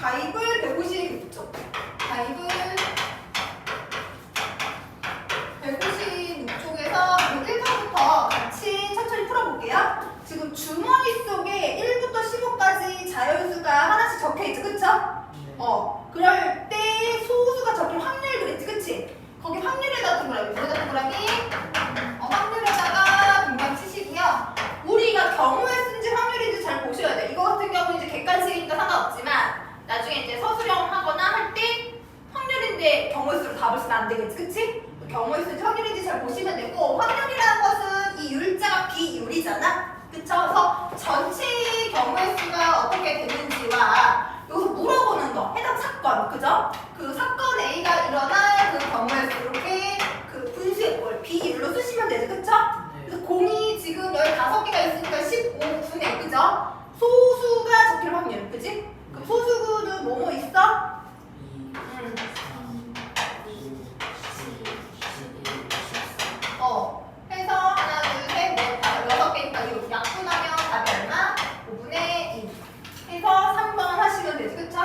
답을 156쪽. 답을 156쪽에서 1번부터 같이 천천히 풀어볼게요. 지금 주머니 속에 1부터 15까지 자연수가 하나씩 적혀있죠, 그쵸? 그럴 때 소수가 적힌 확률 그랬지, 그치? 거기 확률에다 동그라미, 여기다 동그라미, 확률에다가 동그라미 치시고요. 우리가 경우에 쓴지 확률인지 잘 보셔야 돼. 이거 같은 경우는 이제 객관식이니까 상관없지만 나중에 이제 서술형 하거나 할 때 확률인데 경우의 수로 답을 쓰면 안 되겠지, 그치? 경우의 수인지 확률인지 잘 보시면 되고, 확률이라는 것은 이 율자가 비율이잖아, 그쵸? 그래서 전체 경우의 수가 어떻게 되는지와 여기서 물어보는 거, 해당 사건, 그죠? 그 사건 A가 일어날 그 경우의 수, 이렇게 그 분수의 꼴, 비율로 쓰시면 되죠, 그쵸? 그래서 공이 지금 15개가 있으니까 15분의, 그죠? 소수가 적힐 확률, 그지? 그 소수구는 뭐뭐 있어? 해서 하나, 둘, 셋, 넷, 다섯, 6개니까 이거 약분하면 답이 얼마? 5분의 2. 해서 3번 하시면 되지, 그쵸?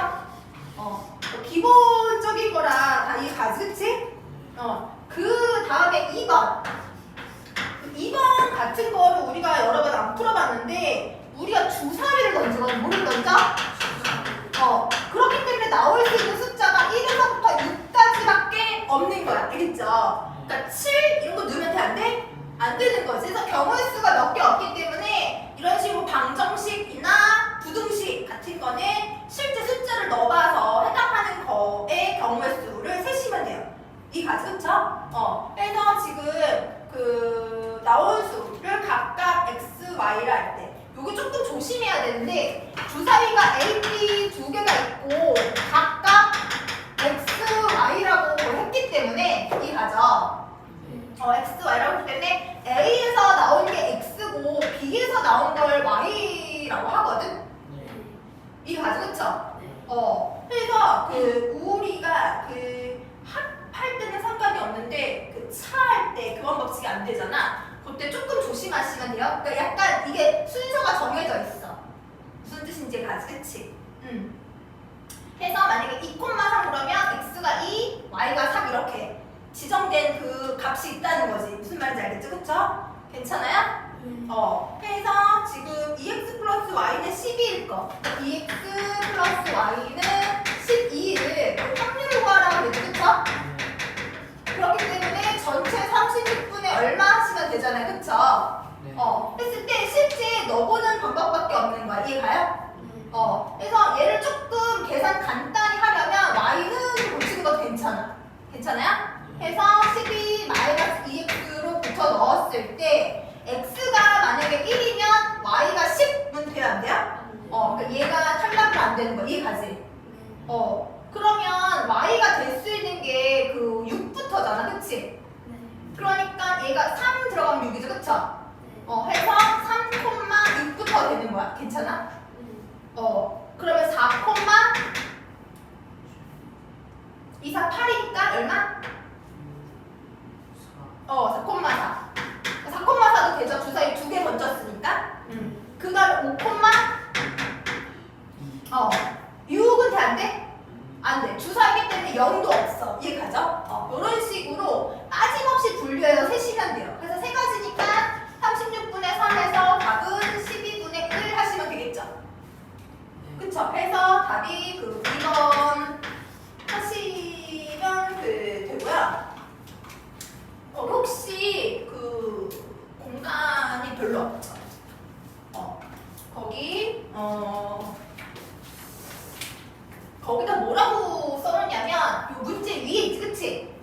기본적인 거라 다 이해가지, 그치? 그 다음에 2번. 2번 같은 거를 우리가 여러 번 안 풀어봤는데 우리가 주사위를 던지거든. 뭐를 던져? 그렇기 때문에 나올 수 있는 숫자가 1에서부터 6까지밖에 없는 거야. 알겠죠? 그러니까 7 이런 거 넣으면 돼? 안 돼? 안 되는 거지. 그래서 경우의 수가 몇 개 없기 때문에 이런 식으로 방정식이나 부등식 같은 거는 실제 숫자를 넣어봐서 해당하는 거의 경우의 수를 세시면 돼요. 이해가지? 그쵸? 그래서 지금 그 나온 수를 각각 x, y라 할 때 요게 조금 조심해야 되는데 주사위가 a, b 두 개가 있고 각각 x, y라고 했기 때문에 이해가죠? x, y라고 했기 때문에 a에서 나온 게 x고 b에서 나온 걸 y라고 하거든? 이해가죠? 그쵸? 그래서 그 우리가 그 합할 때는 상관이 없는데 그 차할 때 교환 법칙이 안 되잖아. 그때 조금 조심하시면 돼요. 그러니까 약간 이게 순서가 정해져 있어. 무슨 뜻인지 가지, 그치? 해서 만약에 2,3 그러면 x가 2, y가 3 이렇게 지정된 그 값이 있다는 거지. 무슨 말인지 알겠죠? 그쵸? 괜찮아요? 해서 지금 2x 플러스 y는 12일 거, 2x 플러스 y는 12를 확률을 구하라고 그랬죠? 그쵸? 그렇기 때문에 전체 36분의 얼마 하시면 되잖아요. 그쵸? 했을 때 실제 넣어보는 방법밖에 없는 거야. 이해가요? 그래서 얘를 조금 계산 간단히 하려면 y는 고치는 것도 괜찮아. 괜찮아요? 해서 12 마이너스 2x로 붙여 넣었을 때 x가 만약에 1이면 y가 10은 돼야 안 돼요? 그러니까 얘가 탈락이 안 되는 거야. 이해가지? 그러면 y가 될 수 있는 게 그 6부터잖아, 그치? 그러니까 얘가 3 들어가면 6이죠, 그쵸? 해서 3,6부터 되는 거야. 괜찮아? 그러면 4, 2, 4, 8이니까 얼마? 4,4. 4,4도 되죠? 주사위 2개 던졌으니까. 그 다음에 5, 6은 돼, 안 돼? 안 돼. 주사위기 때문에 0도 없어. 이해가죠? 이런 식으로 빠짐없이 분류해서 세시면 돼요. 그래서 세 가지니까 36분의 3에서 답은 12분의 1 하시면 되겠죠? 그쵸? 해서 답이 그 2번 하시면 되고요. 혹시 그 공간이 별로 없죠? 거기 거기다 뭐라고 써놓냐면 요 문제 위에 있지, 그치?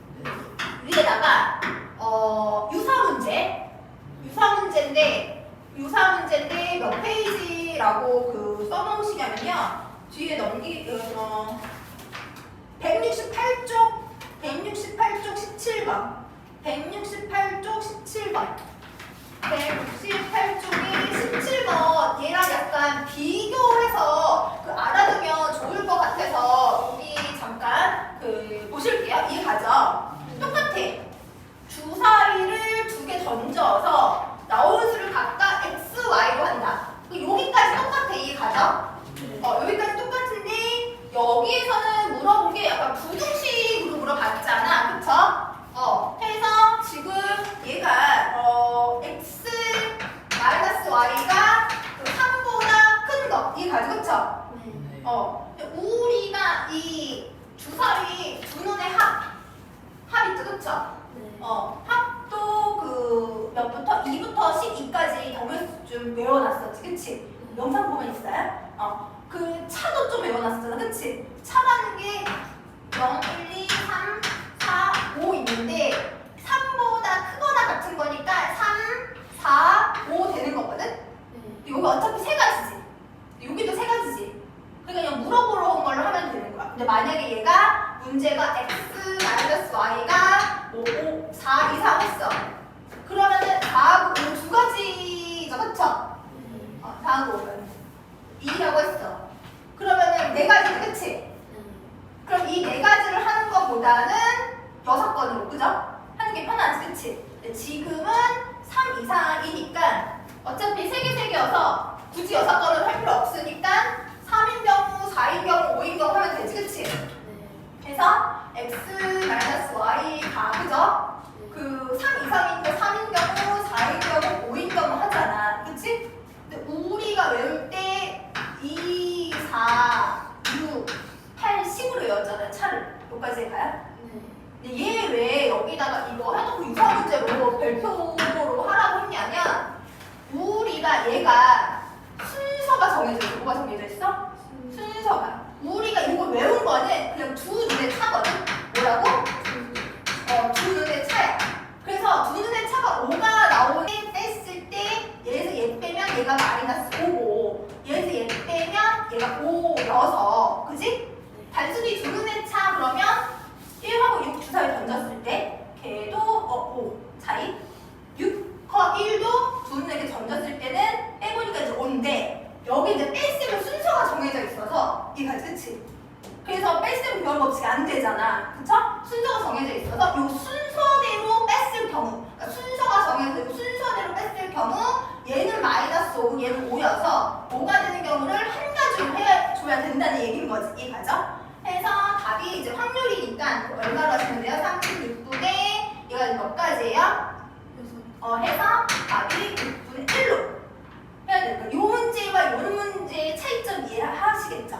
위에다가 유사 문제인데 몇 페이지라고 그 써놓으시냐면요. 뒤에 168쪽 17번 168쪽 17번 168쪽이 17번 얘랑 약간 비교해서 그 알아두면 좋을 것 같아서 여기 잠깐 그 보실게요. 이해가죠? 똑같아. 주사위를 2개 던져서 나온 수를 각각 x, y로 한다. 여기까지 똑같아. 이해가죠? 여기까지 똑같은데 같잖아. 그쵸? 해서 지금 얘가 x 마이너스 y가 3보다 큰 거. 이해 가죠? 그쵸? 우리가 이 주사위 두 눈의 합이 있죠? 그쵸? 합도 그 몇부터? 2부터 12까지 정해수 좀 외워놨었지. 그치? 영상 보면 있어요? 그 차도 좀 외워놨었잖아. 그치? 차라는 게 0, 1, 2, 3, 4, 5 있는데 3보다 크거나 같은 거니까 3, 4, 5 되는 거거든? 여기 어차피 세 가지지. 여기도 세 가지지. 그러니까 그냥 물어보러 온 걸로 하면 되는 거야. 근데 만약에 얘가 문제가 x 마이너스 y가 5, 4 이상 했어. 그러면은 4하고 5 두 가지죠. 그쵸? 4하고 5는 2라고 했어. 그러면은 네 가지, 그치? 그럼 이 네 가지를 하는 것보다는 6건으로, 그죠? 하는 게 편하지, 그치? 근데 지금은 3 이상이니까 어차피 3개여서 굳이 6건을 할 필요 없으니까 3인 경우, 4인 경우, 5인 경우 하면 되지, 그치? 그래서 x 마이너스 y가, 그죠? 그 3 이상인데 3인 경우, 4인 경우, 5인 경우 하잖아, 그치? 근데 우리가 외울 때 2, 4, 6, 8, 10으로 외웠잖아요, 차를. 여기까지 가요? 근데 얘 왜 여기다가 이거 해놓고 유사 문제로 별표로 하라고 했냐면 우리가 얘가 순서가 정해져 있어. 뭐가 정해져 있어? 순서가. 우리가 이거 외운 거는 그냥 두 눈의 차거든? 뭐라고? 두 눈의 차야. 그래서 두 눈의 차가 5가 나오는데 뺐을 때 얘에서 얘 빼면 얘가 마이너스 5고 얘에서 얘 빼면 얘가 5여서 그지? 단순히 두 눈의 차 그러면 1하고 6 주사위 던졌을 때 걔도 5 차이 6과 1도 두 눈에게 던졌을 때는 빼보니까 이제 5인데 여기 이제 뺄셈은 순서가 정해져 있어서 이해가지? 그치? 그래서 뺄셈 교환 법칙이 안 되잖아. 그쵸? 순서가 정해져 있어서 이 순서대로 뺐을 경우 그러니까 순서가 정해져 있고 순서대로 뺐을 경우 얘는 마이너스 5, 얘는 5여서 5가 되는 경우를 한 가지로 해줘야 된다는 얘기인 거지. 이해가죠? 해서 답이 이제 확률이니까 얼마로 하시면 돼요? 36분의 얘가 몇 가지예요? 해서 답이 6분의 1로 해야 되니까 이 문제와 이 문제의 차이점 이해하시겠죠?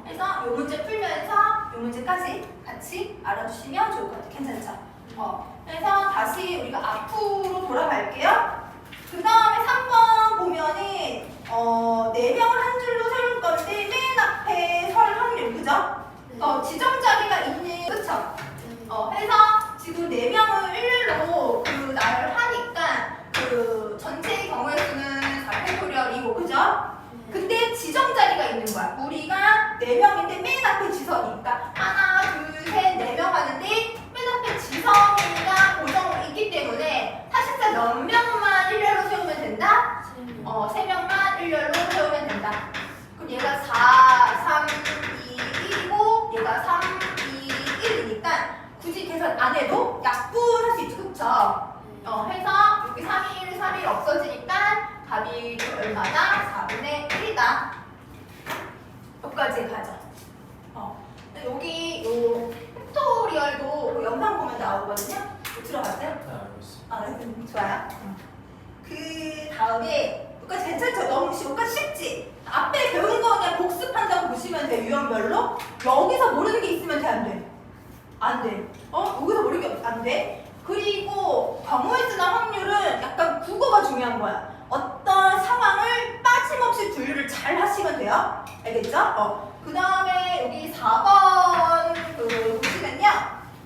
그래서 이 문제 풀면서 이 문제까지 같이 알아주시면 좋을 것 같아요. 괜찮죠? 그래서 다시 우리가 앞으로 돌아갈게요. 그 다음에 3번 보면은 4명을 한 줄로 세울 건데 맨 앞에 설 확률, 그죠? 지정 자리가 있는, 그쵸? 해서 지금 4명을 일일로 그 나열 하니까 그 전체의 경우의 수는 4팩토리얼이고, 그죠? 근데 지정 자리가 있는 거야. 우리가 4명인데 맨 앞에 지선이니까 하나, 둘, 셋, 4명 하는데 맨 앞에 지선이가 고정으로 있기 때문에 사실상 몇 명만 일렬로 세우면 된다? 3명만 일렬로 세우면 된다. 그럼 얘가 4, 3, 2, 1이고 얘가 3, 2, 1이니까 굳이 계산 안 해도 약분할 수 있죠. 그쵸? 해서 여기 3일, 3일 없어지니까 답이 얼마다? 4분의 1이다. 여기까지 가죠. 여기 요 팩토리얼도 그 영상 보면 나오거든요. 들어갔어요? 네, 알고 있어요. 네, 좋아요. 그 다음에 여기까지 괜찮죠? 너무 여기까지 쉽지? 앞에 배운 거 그냥 복습한다고 보시면 돼요. 유형별로. 여기서 모르는 게 있으면 돼, 안 돼? 안 돼. 여기서 모르는 게 안 돼. 그리고 경우의 수나 확률은 약간 국어가 중요한 거야. 어떤 상황을 빠짐없이 분류를 잘 하시면 돼요. 알겠죠? 그 다음에 여기 4번 그 보시면요.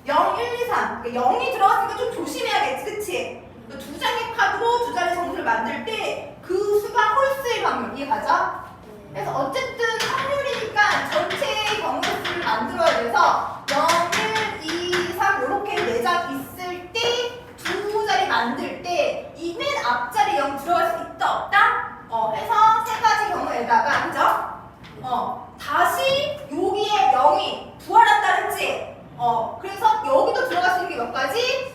0, 1, 2, 3. 0이 들어갔으니까 좀 조심해야겠지, 그치? 두 장의 카드로 두 자리 정수를 만들 때 그 수가 홀수일 확률. 이해가죠? 그래서 어쨌든 확률이니까 전체의 경우의 수를 만들어야 돼서 0, 1, 2, 3 이렇게 4장 있을 때 두 자리 만들 때 이 맨 앞자리 0 들어갈 수 있다 없다? 해서 세 가지 경우에다가 그죠? 다시 여기에 0이 부활한다 했지? 그래서 여기도 들어갈 수 있는 게 몇 가지?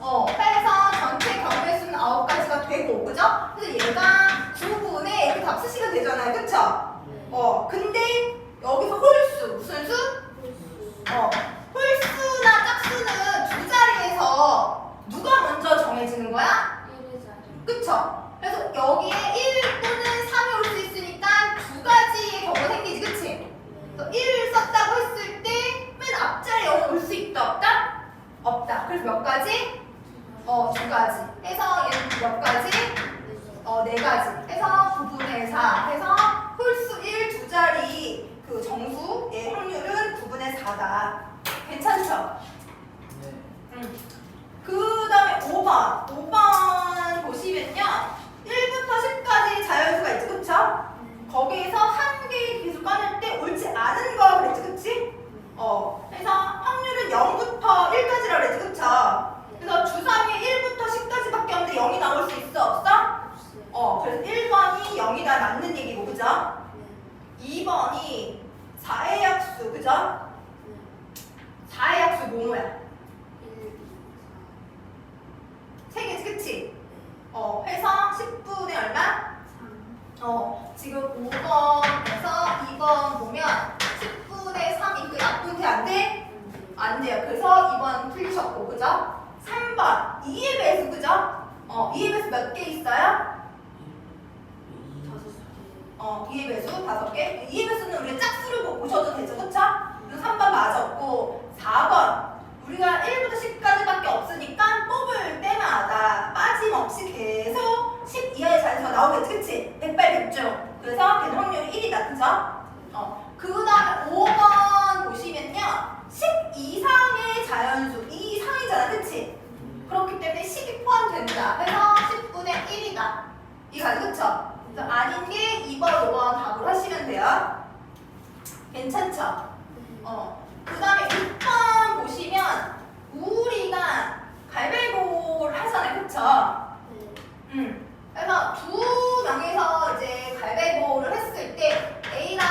해서 전체 경우의 수는 9가지가 되고, 그죠? 그래서 얘가 9분의 이렇게 답 쓰시면 되잖아요, 그쵸? 근데 여기서 홀수, 무슨 수? 홀수나 짝수 그래서 몇 가지? 두 가지. 해서 얘는 몇 가지? 네 가지. 해서 9분의 4. 해서 홀수 1 두 자리 그 정수의 확률은 9분의 4다. 괜찮죠? 그 다음에 5번. 5번 보시면요. 1부터 10까지 자연수가 있지, 그쵸? 거기에서 한 개의 기수 꺼낼 때 옳지 않은 거 그랬지, 그치? 그래서 확률은 0부터 1까지라 그랬지, 그쵸? 그래서 주사위에 1부터 10까지밖에 없는데 0이 나올 수 있어, 없어? 그래서 1번이 0이다 맞는 얘기고, 그죠? 2번이 4의 약수, 그죠? 4의 약수 뭐야? 3개지, 그치? 해서 10분의 얼마? 지금 5번에서 2번 보면 10분의 3 이거 약분돼 안 돼? 안 돼요. 그래서 2번 틀리셨고, 그죠? 3번 2의 배수, 그죠? 2의 배수 몇 개 있어요? 2의 배수 5개. 2의 배수는 우리가 짝수를 보셔도 되죠, 그쵸? 그래서 3번 맞았고, 4번 우리가 1부터 10까지밖에 없으니까 뽑을 때마다 빠짐없이 계속 10 이하의 자연수가 나오겠지, 그치? 100발 100중. 그래서 걔는 확률이 1이다, 그죠? 그 다음에 5번 보시면요. 10 이상의 자연수, 2 이상이잖아, 그치? 그렇기 때문에 10이 포함된다. 해서 10분의 1이다. 이거 그쵸? 그래서 아닌 게 2번, 5번 답을 하시면 돼요. 괜찮죠? 그 다음에 6번 보시면 우리가 가위바위보를 하잖아요, 그쵸? 그래서 두 명이서 이제 가위바위보를 했을 때 A랑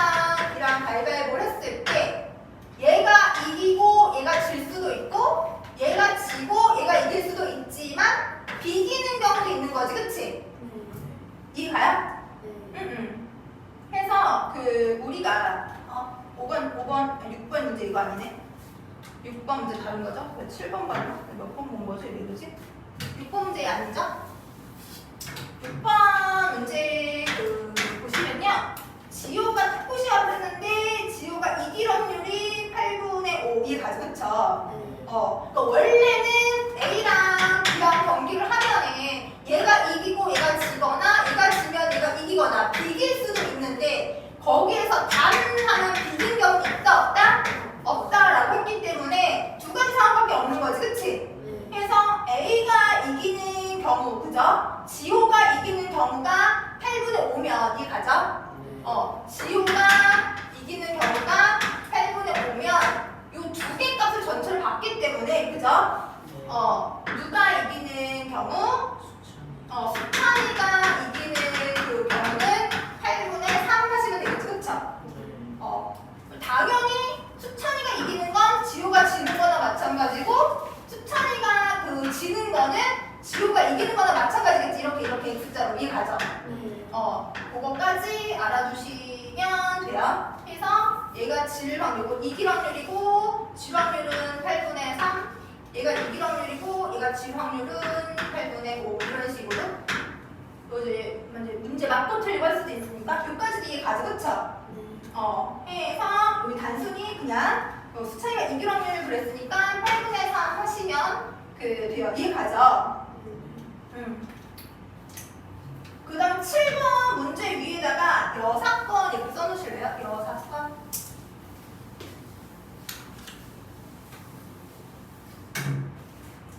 B랑 가위바위보를 했을 때 얘가 이기고 얘가 질 수도 있고 얘가 지고 얘가 이길 수도 있지만 비기는 경우도 있는 거지, 그치? 이해가요? 해서 우리가 6번 문제 이거 아니네? 6번 문제 다른 거죠? 7번 봤나? 몇 번 본 거죠? 이게 그지? 6번 문제 아니죠? 6번 문제 보시면요. 지호가 특고 시합을 했는데 지호가 이길 확률이 8분의 5 이해 가죠, 그쵸? 그러니까 원래는 A랑 B랑 경기를 하면은 얘가 이기고 얘가 지거나 얘가 지면 얘가 이기거나 비길 수도 있는데 거기에서 단 하면 비긴 경우 있다 없다? 없다라고 했기 때문에 두 가지 상황밖에 없는 거지, 그치? 그래서 A가 이기는 경우, 그죠? 지호가 이기는 경우가 8분의 5면 이해 가죠? 지호가 이기는 경우가 8분의 5면 요 두 개 값을 전체를 받기 때문에, 그죠? 누가 이기는 경우? 수찬이가 이기는 그 경우는 8분의 3 하시면 되겠죠, 그쵸? 당연히 수찬이가 이기는 건 지호가 지는 거나 마찬가지고 수찬이가 지는 거는 지호가 이기는 거나 마찬가지겠지. 이렇게 숫자로 이해 가죠? 그거까지 알아주시면 돼요. 해서 얘가 질 확률이고 이길 확률이고 질 확률은 8분의 3 얘가 이길 확률이고 얘가 질 확률은 8분의 5 이런 식으로 이제 문제 맞고 틀리고 할 수도 있으니까 여기까지도 이해 가죠, 그쵸? 해서 여기 단순히 그냥 수차이가 이길 확률을 그랬으니까 8분의 3 하시면 돼요. 이해 가죠? 그 다음 7번 문제 위에다가 여사건 이렇게 써놓으실래요? 여사건.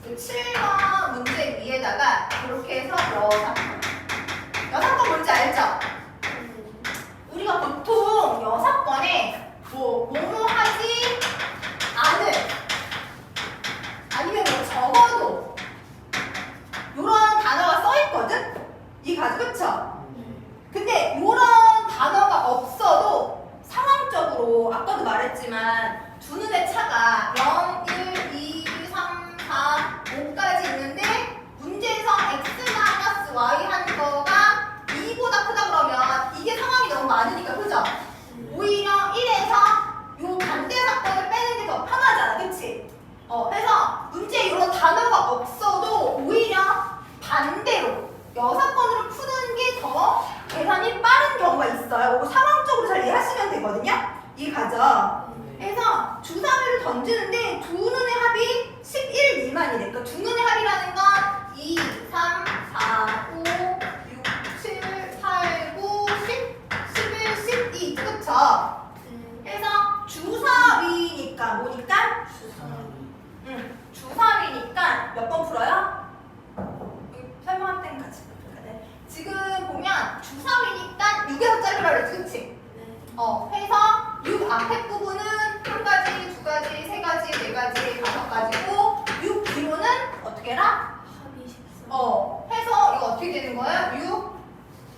그 7번 문제 위에다가 이렇게 해서 여사건. 여사건 뭔지 알죠? 우리가 보통 여사건에 뭐뭐 하지 않을 아니면 적어도 요런 단어가 써있거든? 이해 가죠? 그쵸? 근데 요런 단어가 없어도 상황적으로 아까도 말했지만 두 눈의 차가 0, 1, 2, 3, 4, 5까지 있는데 문제에서 x-y 한 거가 2보다 크다 그러면 이게 상황이 너무 많으니까, 그죠? 오히려 1에서 요 반대 사건을 빼는 게 더 편하잖아, 그치? 그래서 문제에 이런 단어가 없어도 오히려 반대로 여사건으로 푸는 게 더 계산이 빠른 경우가 있어요. 이거 상황적으로 잘 이해하시면 되거든요. 이해 가죠? 그래서 주사위를 던지는데 두 눈의 합이 11 미만이야. 합이래. 그러니까 두 눈의 합이라는 건 2, 3, 4, 5, 6, 7, 8, 9, 10, 11, 12 그쵸? 그래서 주사위니까 뭐니까? 주사위니까 몇 번 풀어요? 설명할 때는 같이 풀어야 돼. 지금 보면 주사위니까 6에서 자르라고 그랬지, 그치? 해서 6 앞에 부분은 한 가지, 두 가지, 세 가지, 네 가지, 다섯 가지고 6 뒤로는 어떻게 해라? 합이 14. 해서 이거 어떻게 되는 거야? 6,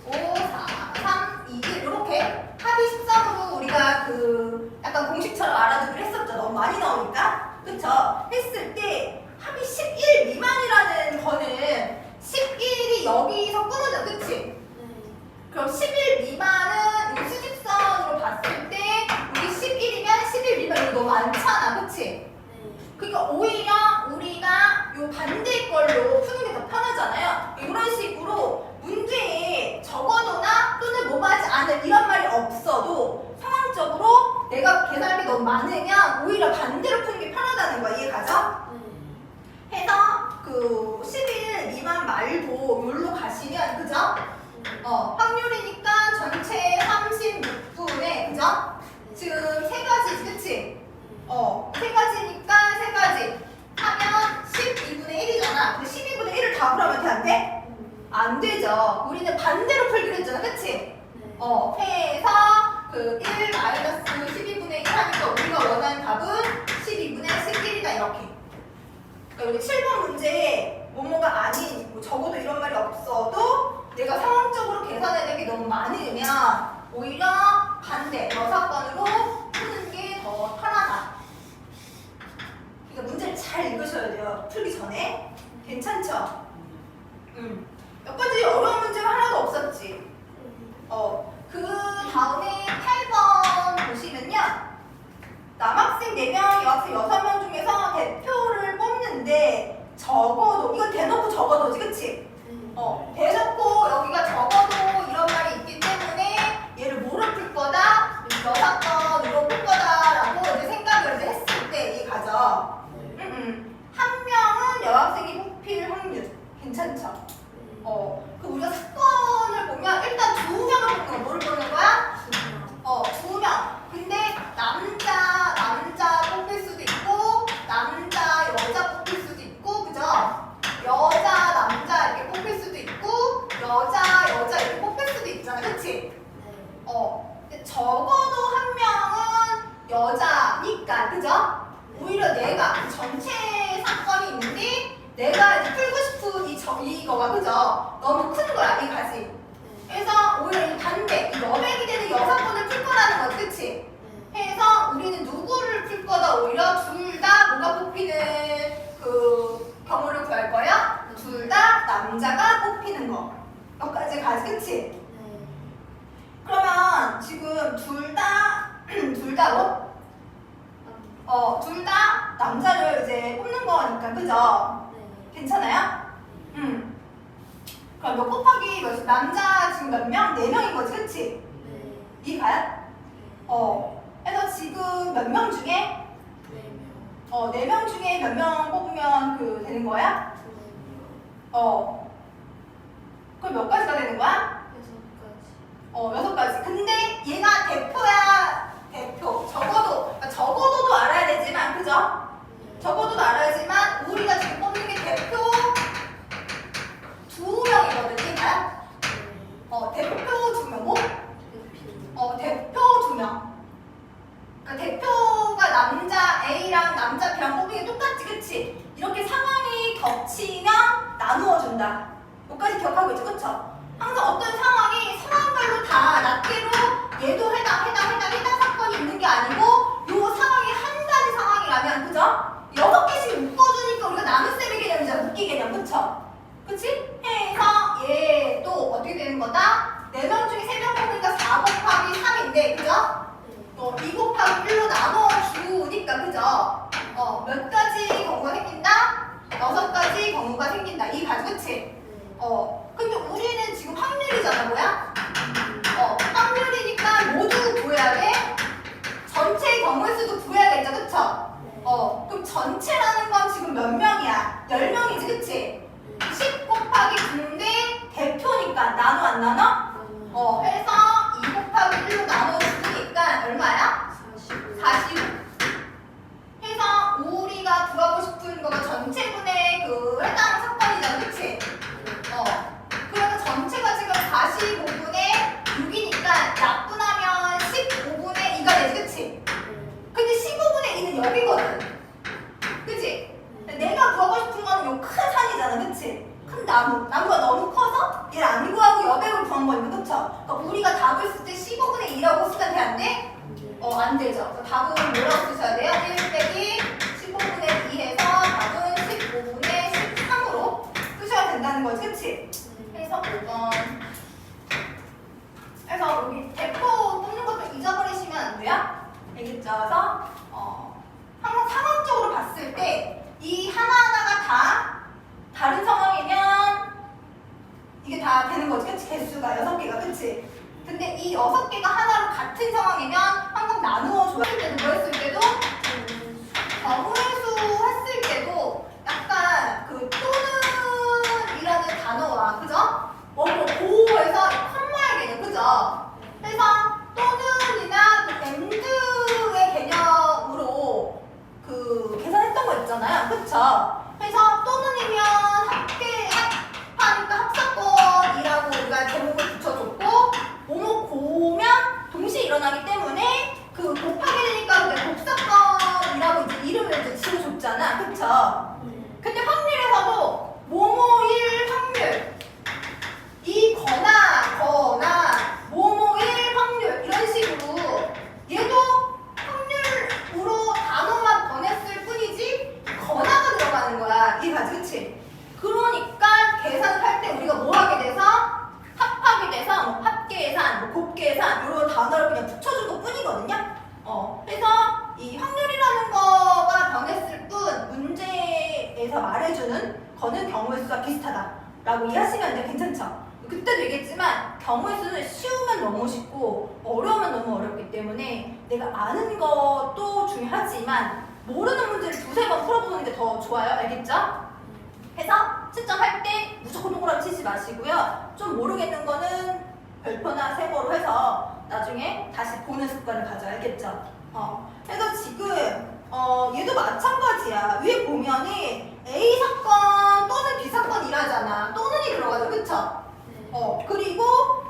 5, 4, 3, 2, 1 이렇게 합이 13으로 우리가 그 약간 공식처럼 알아두기로 했었죠. 너무 많이 나오니까. 그쵸? 했을 때 합이 11 미만이라는 거는 11이 여기서 끊어져. 그치? 그럼 11 미만은 이 수직선으로 봤을 때 여기 11이면 11 미만 이거 너무 많잖아. 그치? 그러니까 오히려 우리가 요 반대 걸로 푸는 게 더 편하잖아요. 이런 식으로 문제에 적어도나 또는 뭐하지 않을 이런 말이 없어도 상황적으로 내가 계산할 게 너무 많으면 오히려 반대로 푸는 게 편하다는 거야. 이해가죠? 해서 그 11 미만 말고 여기로 가시면 그죠? 확률이니까 전체 36분의 그죠? 지금 세 가지지 그치? 세 가지니까 세 가지 하면 12분의 1이잖아. 근데 12분의 1을 다 풀면 돼? 안 돼? 안 되죠. 우리는 반대로 풀기로 했잖아. 그치? 해서 그 1 마이너스 12분의 1 하니까 우리가 원하는 답은 12분의 11이다 이렇게. 그러니까 우리 7번 문제에 뭐뭐가 아닌 뭐 적어도 이런 말이 없어도 내가 상황적으로 계산해야 될 게 너무 많으면 오히려 반대 여사건으로 푸는 게 더 편하다. 그러니까 문제를 잘 읽으셔야 돼요. 풀기 전에. 괜찮죠? 몇 가지 어려운 문제가 하나도 없었지. 그 다음에 8번 보시면요. 남학생 4명, 여학생 6명 중에서 대표를 뽑는데 적어도, 이건 대놓고 적어도지, 그치? 대놓고 여기가 적어도 이런 말이 있기 때문에 얘를 뭐로 풀 거다? 여사건으로 풀 거다라고 이제 생각을 이제 했을 때 이 가죠. 한 명은 여학생이 뽑힐 확률. 괜찮죠? 그 우리가 사건을 보면 일단 2명을 뽑는 거 뭐를 뽑는 거야? 2명. 근데 남자 뽑힐 수도 있고 남자 여자 뽑힐 수도 있고 그죠? 여자 남자 이렇게 뽑힐 수도 있고 여자 이렇게 뽑힐 수도 있잖아. 그치? 근데 적어도 한 명은 여자니까 그죠? 오히려 내가 전체 사건이 있는데 내가 이제 풀고 싶은 이거가 그죠? 너무 큰 거야 이 가지. 그래서 오히려 이 반대 이 여백이 되는 여사건을 풀 거라는 거지. 그치? 해서 우리는 누구를 풀 거다 오히려 둘 다 뭐가 뽑히는 그 경우를 구할 거야? 둘 다 남자가 뽑히는 거. 여기까지 가지. 그치? 그러면 지금 둘 다로? 둘 다 남자를 이제 뽑는 거니까 그죠? 괜찮아요? 그럼 몇 곱하기 몇? 남자 지금 몇 명? 4명인 거지, 그치? 이해가요? 그래서 지금 몇 명 중에? 4명 중에 몇 명 뽑으면 그 되는 거야? 그럼 몇 가지가 되는 거야? 6가지. 근데 얘가 대표야, 대표. 적어도도 알아야 되지만, 그죠? 적어도도 알아야지만, 우리가 지금 뽑는 게 대표 2명이거든, 얘가. 대표 2명, 뭐? 대표 2명. 그러니까 대표가 남자 A랑 남자 B랑 뽑는 게 똑같지, 그치? 이렇게 상황이 겹치면 나누어준다. 여기까지 기억하고 있죠, 그쵸? 항상 어떤 상황별로 다 낱개로 얘도 해당 사건이 있는 게 아니고 요 상황이 한 가지 상황이라면 그죠? 6개씩 묶어주니까 우리가 나눗셈의 개념이잖아. 묶기 개념 그쵸? 그치? 해서 얘도 어떻게 되는 거다? 4명 중에 3명 뽑으니까 4 곱하기 3인데 그죠? 2 곱하기 1로 나눠주니까 그죠? 몇 가지 경우가 생긴다? 6가지 경우가 생긴다. 이 가지 그치? 근데 우리는 지금 확률이잖아, 뭐야? 확률이니까 모두 구해야 돼? 전체의 경우의 수도 구해야겠죠, 그쵸? 그럼 전체라는 건 지금 몇 명이야? 몇이야? 10명이지, 그치? 10 곱하기 9인데 대표니까 나눠 안 나눠? 해서 2 곱하기 1로 나눠주니까 얼마야? 45. 해서 우리가 구하고 싶은 거가 전체분의 그 해당 사건이잖아, 그치? 그러니까 전체가 지금 45분의 6이니까 약분하면 15분의 2가 되지, 그치? 근데 15분의 2는 여기거든. 그치? 내가 구하고 싶은 거는 요 큰 산이잖아, 그치? 큰 나무가 너무 커서 얘를 안 구하고 여백을 구한 거니까, 그쵸? 그러니까 우리가 답을 쓸 때 15분의 2라고 쓰면 돼, 안 돼? 안 되죠. 그래서 답은 뭐라고 쓰셔야 돼요? 1 빼기 15분의 2 해서 답은 15분의 13으로 쓰셔야 된다는 거지, 그치? 해서 5번. 그래서 여기 대표 뽑는 것도 잊어버리시면 안 돼요? 알겠죠? 그래서 항상 상황적으로 봤을 때 이 하나하나가 다 다른 상황이면 이게 다 되는 거지, 그치? 개수가 6개가, 그치? 근데 이 6개가 하나로 같은 상황이면 항상 나누어 줘야 할 때도 뭐 했을 때도 경우의 수 했을 때도 약간 그 또는이라는 단어와, 그죠? 고에서 컴마의 개념, 그죠? 그래서 또는이나 그 AND의 개념으로 그 계산했던 거 있잖아요, 그쵸? 그래서 또는이면 합하니까 합사건이라고 우리가 제목을 붙여줬고 고면 동시에 일어나기 때문에 그 곱하게 되니까 그게 곱사건이라고 이제 이름을 이제 지어줬잖아, 그쵸? 근데 확률에서도 모모일 확률 거나 모모일 확률 이런 식으로 얘도 확률으로 단어만 변했을 뿐이지 거나가 들어가는 거야, 이해가지, 그치? 그러니까 계산을 할 때 우리가 뭐 하게 돼서 합하게 돼서 뭐 합계산, 뭐 곱계산 이런 단어를 그냥 붙여준 것 뿐이거든요. 그래서 이 확률이라는 거가 변했을 뿐 문제에서 말해주는 거는 경우의 수가 비슷하다라고 이해하시면 돼요. 괜찮죠? 그때도 얘기했지만 경우의 수는 쉬우면 너무 쉽고 어려우면 너무 어렵기 때문에 내가 아는 것도 중요하지만 모르는 문제를 두세 번 풀어보는 게 더 좋아요. 알겠죠? 해서 채점할 때 무조건 동그라미 치지 마시고요. 좀 모르겠는 거는 별표나 세모로 해서 나중에 다시 보는 습관을 가져야 알겠죠? 그래서 지금 얘도 마찬가지야. 위에 보면은 A 사건 또는 B 사건이라잖아. 또는이 들어가죠, 그쵸? 그리고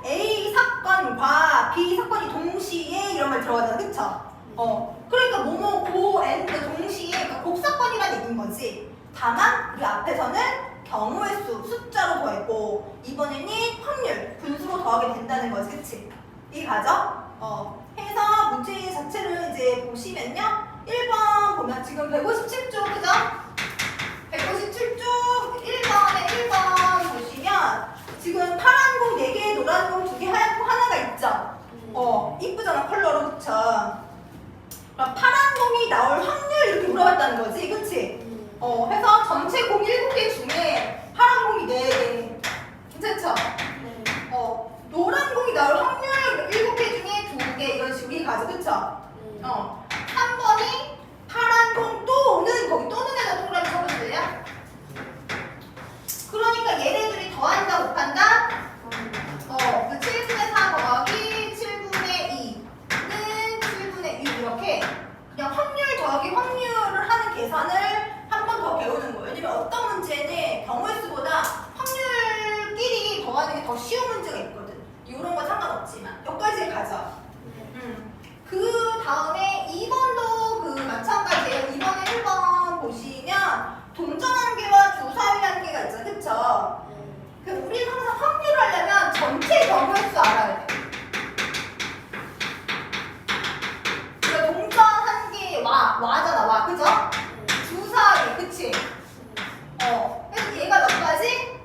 A 사건과 B 사건이 동시에 이런 말 들어가잖아, 그쵸? 그러니까 뭐뭐 고 and 동시에 그러니까 곱사건이라는 얘기인 거지. 다만 우리 앞에서는 경우의 수 숫자로 더했고 이번에는 확률 분수로 더하게 된다는 거지, 그치? 이게 가죠? 해서 문제 자체를 이제 보시면요. 1번 보면 지금 157쪽, 그죠? 157쪽 1번에 1번 보시면 지금 파란 공 4개, 노란 공 2개, 하얀 공 하나가 있죠? 이쁘잖아, 컬러로, 그쵸? 그럼 파란 공이 나올 확률 이렇게 물어봤다는 거지, 그치? 해서 전체 공 7개 중에 파란 공이 4개. 괜찮죠? 노란 공이 나올 확률 7개 중에 2개 이런 식으로 가죠, 그쵸? 3번이 파란 공 또는 거기 또는에다 동그라미 쳐보실래요? 그러니까 얘네들이 더한다 곱한다? 그 7분의 4 더하기 7분의 2는 7분의 6 이렇게 그냥 확률 더하기 확률을 하는 계산을 한 번 더 배우는 거예요. 왜냐면 어떤 문제는 경우의 수보다 확률끼리 더하는 게 더 쉬운 문제가 있거든. 이런 건 상관없지만 여기까지 가죠. 그 다음에 2번도 그 마찬가지예요. 2번에 1번 보시면 동전 한 개와 주사위 한 개가 있죠, 그쵸? 우리는 항상 확률을 하려면 전체 경우의 수 알아야 돼. 그러니까 동전 한 개 와잖아, 와, 그죠? 주사위, 그치? 그래서 얘가 몇 가지?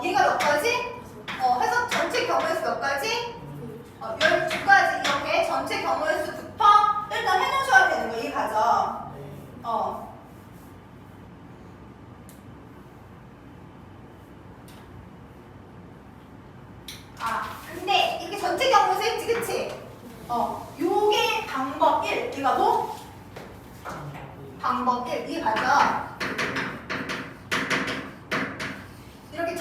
얘가 몇 가지? 해서 전체 경우의 수 몇 가지? 12가지 이렇게 전체 경우의 수부터 일단 해놓으셔야 되는 거 이해가죠? 근데 이렇게 전체 경우의 수 했지, 그치? 요게 방법 1. 얘가 뭐? 방법 1. 이해가죠?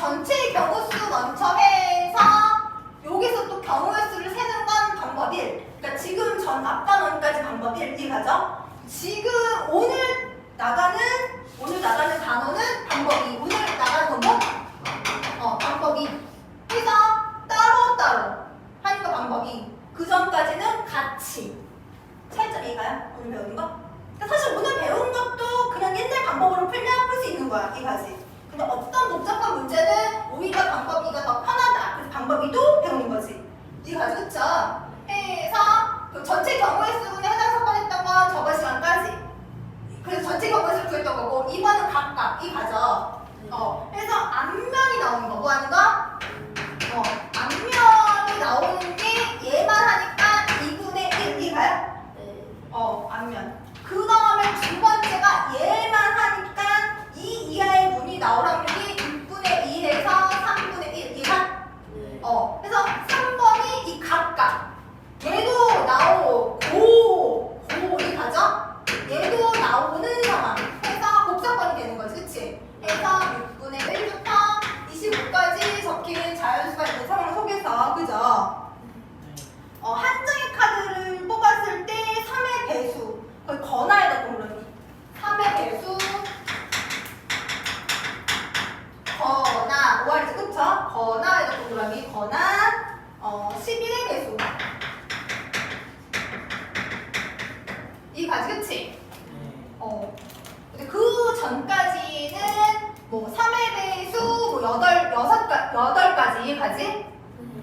전체의 경우수 먼저 해서 여기서 또 경우의 수를 세는 건 방법 1. 그러니까 지금 전 앞단 원까지 방법 1, 이 가죠. 지금 오늘 나가는 단어는 방법 2. 오늘 나가는 건 뭐? 방법 2. 해서 따로따로 하니까 방법 2. 그 전까지는 같이. 차이점이가요? 오늘 배우는 거? 그러니까 사실 오늘 배운 것도 그냥 옛날 방법으로 풀면 풀 수 있는 거야, 이 가지. 근데 어떤 복잡한 문제는 오히려 방법 2가 더 편하다. 그래서 방법 2도 배우는 거지. 이 가지, 그쵸? 해서 그 전체 경우의 수분에 해당 사건했던 건 저번 시간까지. 그래서 전체 경우의 수를 구했던 거고, 이번은 각각, 이 가죠. 해서 앞면이 나오는 거. 뭐 하는 거? 앞면이 나오는 게 얘만 하니까 2분의 1, 이 가요? 앞면. 그 다음에 두 번째가 얘만 하니까 2 이하의 문이 나올 확률이 6분의 2에서 3분의 1 이하? 그래서 3번이 이 각각. 얘도 나오고, 이 가죠? 얘도 나오는 상황. 해서 복사권이 되는 거지, 그치? 해서 6분의 1부터 25까지 적힌 자연수가 있는 상황을 속에서, 그죠? 한 장의 카드를 뽑았을 때 3의 배수. 거의 건화에다 동그라미. 3의 배수. 건화. 5알이죠, 그쵸? 건화에다 동그라미. 건화. 11의 배수. 이 가지, 그치? 근데 그 전까지는 뭐 3의 배수, 뭐 8가지 가지?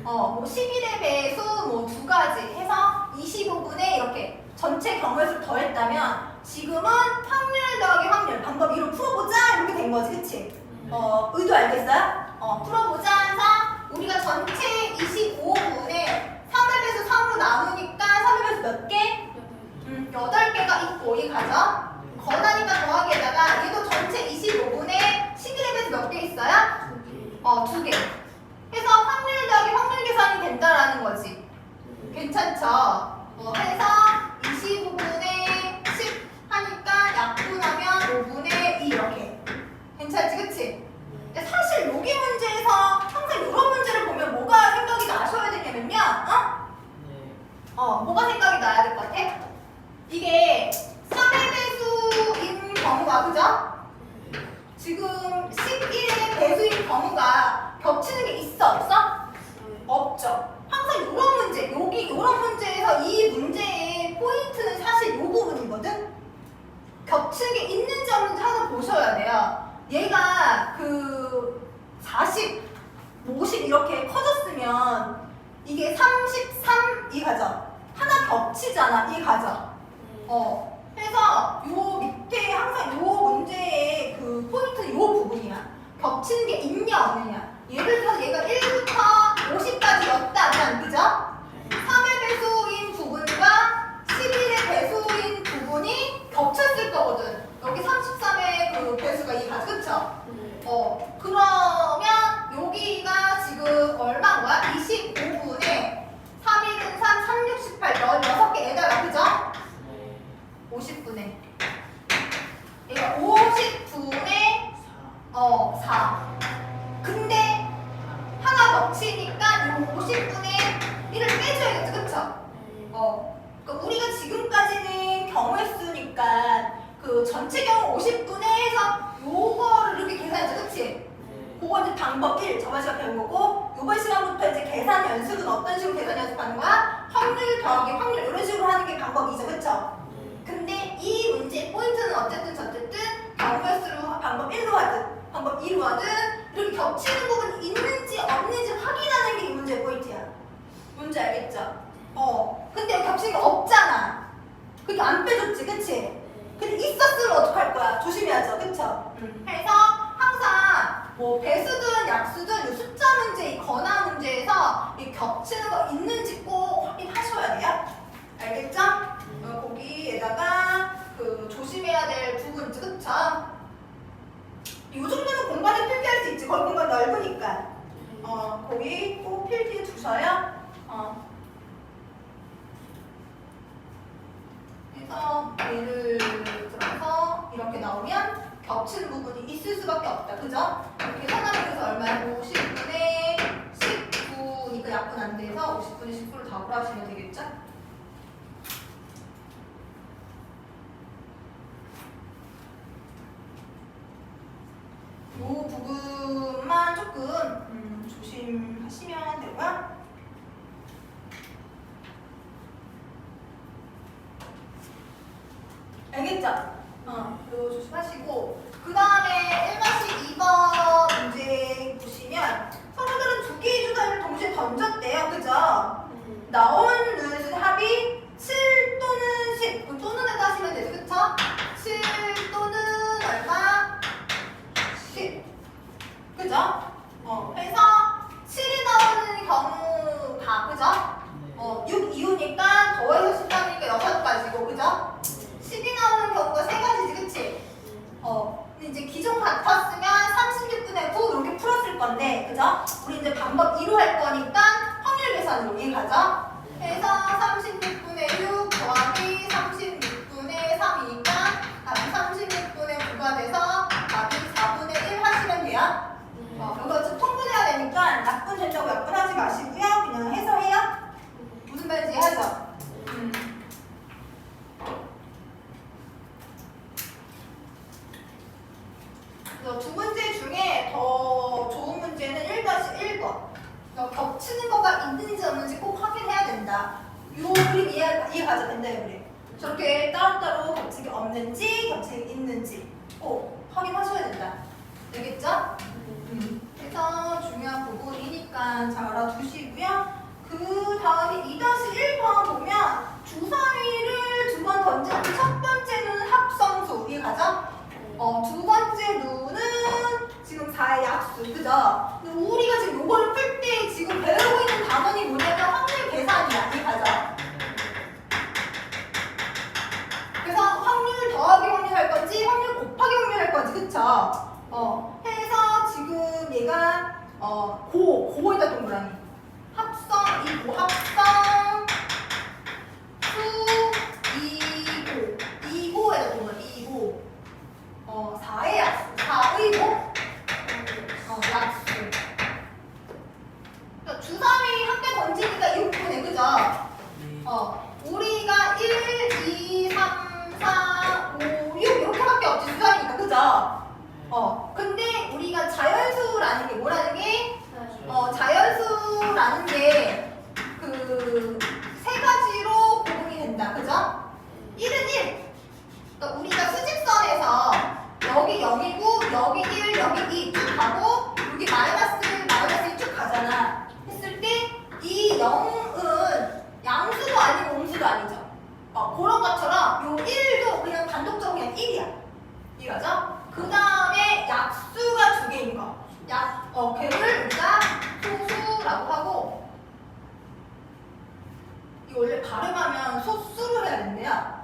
뭐 11의 배수, 뭐 2가지 해서 25분에 이렇게 전체 경우의 수를 더했다면 지금은 확률 더하기 확률 방법 2로 풀어보자 이렇게 된 거지, 그치? 의도 알겠어요? 풀어보자 해서 우리가 전체 25분에 3의 배수 3으로 나누니까 3의 배수 몇 개? 8개가 있고, 이 가죠? 건하니까 더하기에다가 얘도 전체 25분에 11의 배수 몇 개 있어요? 2개. 해서 확률 더하기 확률 계산이 된다라는 거지. 괜찮죠? 해서 25분의 10 하니까 약분하면 5분의 2 이렇게. 괜찮지, 그치? 근데 사실 여기 문제에서 항상 이런 문제를 보면 뭐가 생각이 나셔야 되냐면요. 뭐가 생각이 나야 될 것 같아? 이게 3의 배수인 경우가, 그죠? 지금 11의 배수인 경우가 겹치는 게 있어, 없어? 없죠. 항상 이런 문제, 여기 이런 문제에서 이 문제의 포인트는 사실 이 부분이거든? 겹치는 게 있는지 없는지 항상 보셔야 돼요. 얘가 그 40, 50 이렇게 커졌으면 이게 33, 이 가죠? 하나 겹치잖아, 이 가죠? 해서 요 밑에 항상 요 문제의 그 포인트는 요 부분이야. 겹치는 게 있냐 없느냐. 예를 들어서 얘가 1부터 50까지였다면, 그죠? 3의 배수인 부분과 11의 배수인 부분이 겹쳤을 거거든. 여기 33의 그 배수가 이 가지, 그쵸? 그러면 여기가 지금 얼마인 거야? 25분에 3일은 3, 3, 6, 18, 16개에다가, 그죠? 50분에 얘가 50분에 4. 근데 하나 겹치니까 이 50분에 1을 빼줘야겠죠, 그쵸? 그러니까 우리가 지금까지는 경우의 수니까 그 전체 경우 50분에 해서 요거를 이렇게 계산했죠, 그치? 그거 이제 방법 1, 저번 시간 배운 거고, 요번 시간부터 이제 계산 연습은 어떤 식으로 계산 연습하는 거야? 확률 더하기 확률 이런 식으로 하는 게 방법이죠, 그쵸? 근데 이 문제의 포인트는 어쨌든 경우의 수로 방법 1로 하든 방법 2로 하든 이렇게 겹치는 부분이 있는지 없는지 확인하는 게 이 문제의 포인트야. 뭔지 알겠죠? 근데 여기 겹치는 게 없잖아. 그게 안 빼줬지, 그치? 근데 있었으면 어떡할 거야? 조심해야죠, 그쵸? 그래서 항상 뭐 배수든 약수든 이 숫자 문제, 이 건화 문제에서 이 겹치는 거 있는지 꼭 확인하셔야 돼요. 알겠죠? 거기에다가 그 조심해야 될 부분이지, 그쵸? 이 정도는 공간에 필기할 수 있지. 거기 공간 넓으니까. 거기 꼭 필기해 주셔요. 그래서 예를 들어서 이렇게 나오면 겹치는 부분이 있을 수밖에 없다, 그죠? 여기 하나에서 얼마야? 50분의 19니까 약분 안 돼서 50분의 19를 다 구하시면 되겠죠? 이 부분만 조금 조심하시면 되고요. 알겠죠? 이거 조심하시고 그 다음에 1-2번 문제 보시면 선생들은 두 개의 주사위를 동시에 던졌대요. 그죠? 나온 루닛의 합이 7 또는 10 그 또는에다 하시면 되죠. 그쵸? 7 또는 얼마? 10 그죠? 그래서 7이 나오는 경우가 그죠? 6 이후니까 더해서 10하니까 6가지고 그죠? 10이 나오는 경우가 3가지지 그치? 근데 이제 기존 같았으면 36분의 9 이렇게 풀었을 건데 그죠? 우리 이제 방법 2로 할 거니까 확률 계산으로 이해가죠? 그래서 36분의 6 더하기 36분의 3이니까 답이 36분의 9가 돼서 답이 4분의 1 하시면 돼요. 이거 좀 통분해야 되니까 약분 된다고 약분하지 마시고요. 그냥 해서 해요. 무슨 말인지 이해하죠? 그래서 두 문제 중에 더 좋은 문제는 1-1번. 겹치는 거가 있는지 없는지 꼭 확인해야 된다. 요 그림 이해가죠? 된다요, 그래. 저렇게 따로따로 겹치기 없는지, 겹치기 있는지 꼭 확인하셔야 된다. 알겠죠? 그래서 중요한 부분이니까 잘 알아두시고요. 그 다음에 2-1번 보면 주사위를 두 번 던지는 첫 번째 누는 합성수 이해가죠? 두 번째 누는 지금 4의 약수 그죠? 근데 우리가 지금 요거를 풀 때 지금 배우고 있는 단원이 뭐냐면 확률 계산이야 이해가죠? 그래서 확률 더하기 확률 할 건지 확률 곱하기 확률 할 건지 그쵸? 해서 지금 얘가 고에다 동그라미 합성 2고 합성 수 2고에다 동그라미 2고 4의 약수 4의 고 약수 그러니까 주사위 한 개 던지니까 6분의 그죠? 우리가 1, 2, 3, 4, 5, 6 이렇게밖에 없지 주사위니까 그죠? 근데 우리가 자연수라는 게 뭐라는 게 자연수라는 게 그 세 가지로 구분이 된다. 그죠? 1은 1. 그러니까 우리가 수직선에서 여기 0이고 여기 1, 여기 2 쭉 가고 여기 마이너스 1 쭉 가잖아. 했을 때 이 0은 양수도 아니고 음수도 아니죠. 그런 것처럼 요 1도 그냥 단독적으로 그냥 1이야. 이거죠? 그 다음에 약수가 두 개인 거. 걔를 우리가 소수라고 하고 이 원래 발음하면 소수로 해야 된대요.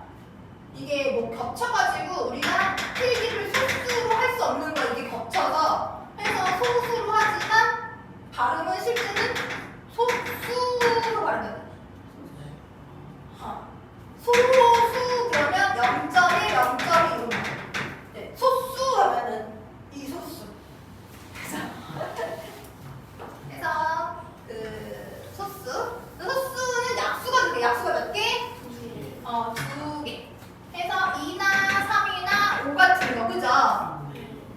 이게 뭐 겹쳐가지고 우리가 필기를 소수로 할 수 없는 거 이게 겹쳐서 해서 소수로 하지만 발음은 실제는 소수로 발음해요. 소수 그러면 0.1, 0.2 이런 거. 네, 소수 하면은 이 소수. 그래서 그 소수는 약수가 두 개, 약수가 몇 개? 두 개. 해서 2나 3이나 5 같은 거, 그죠?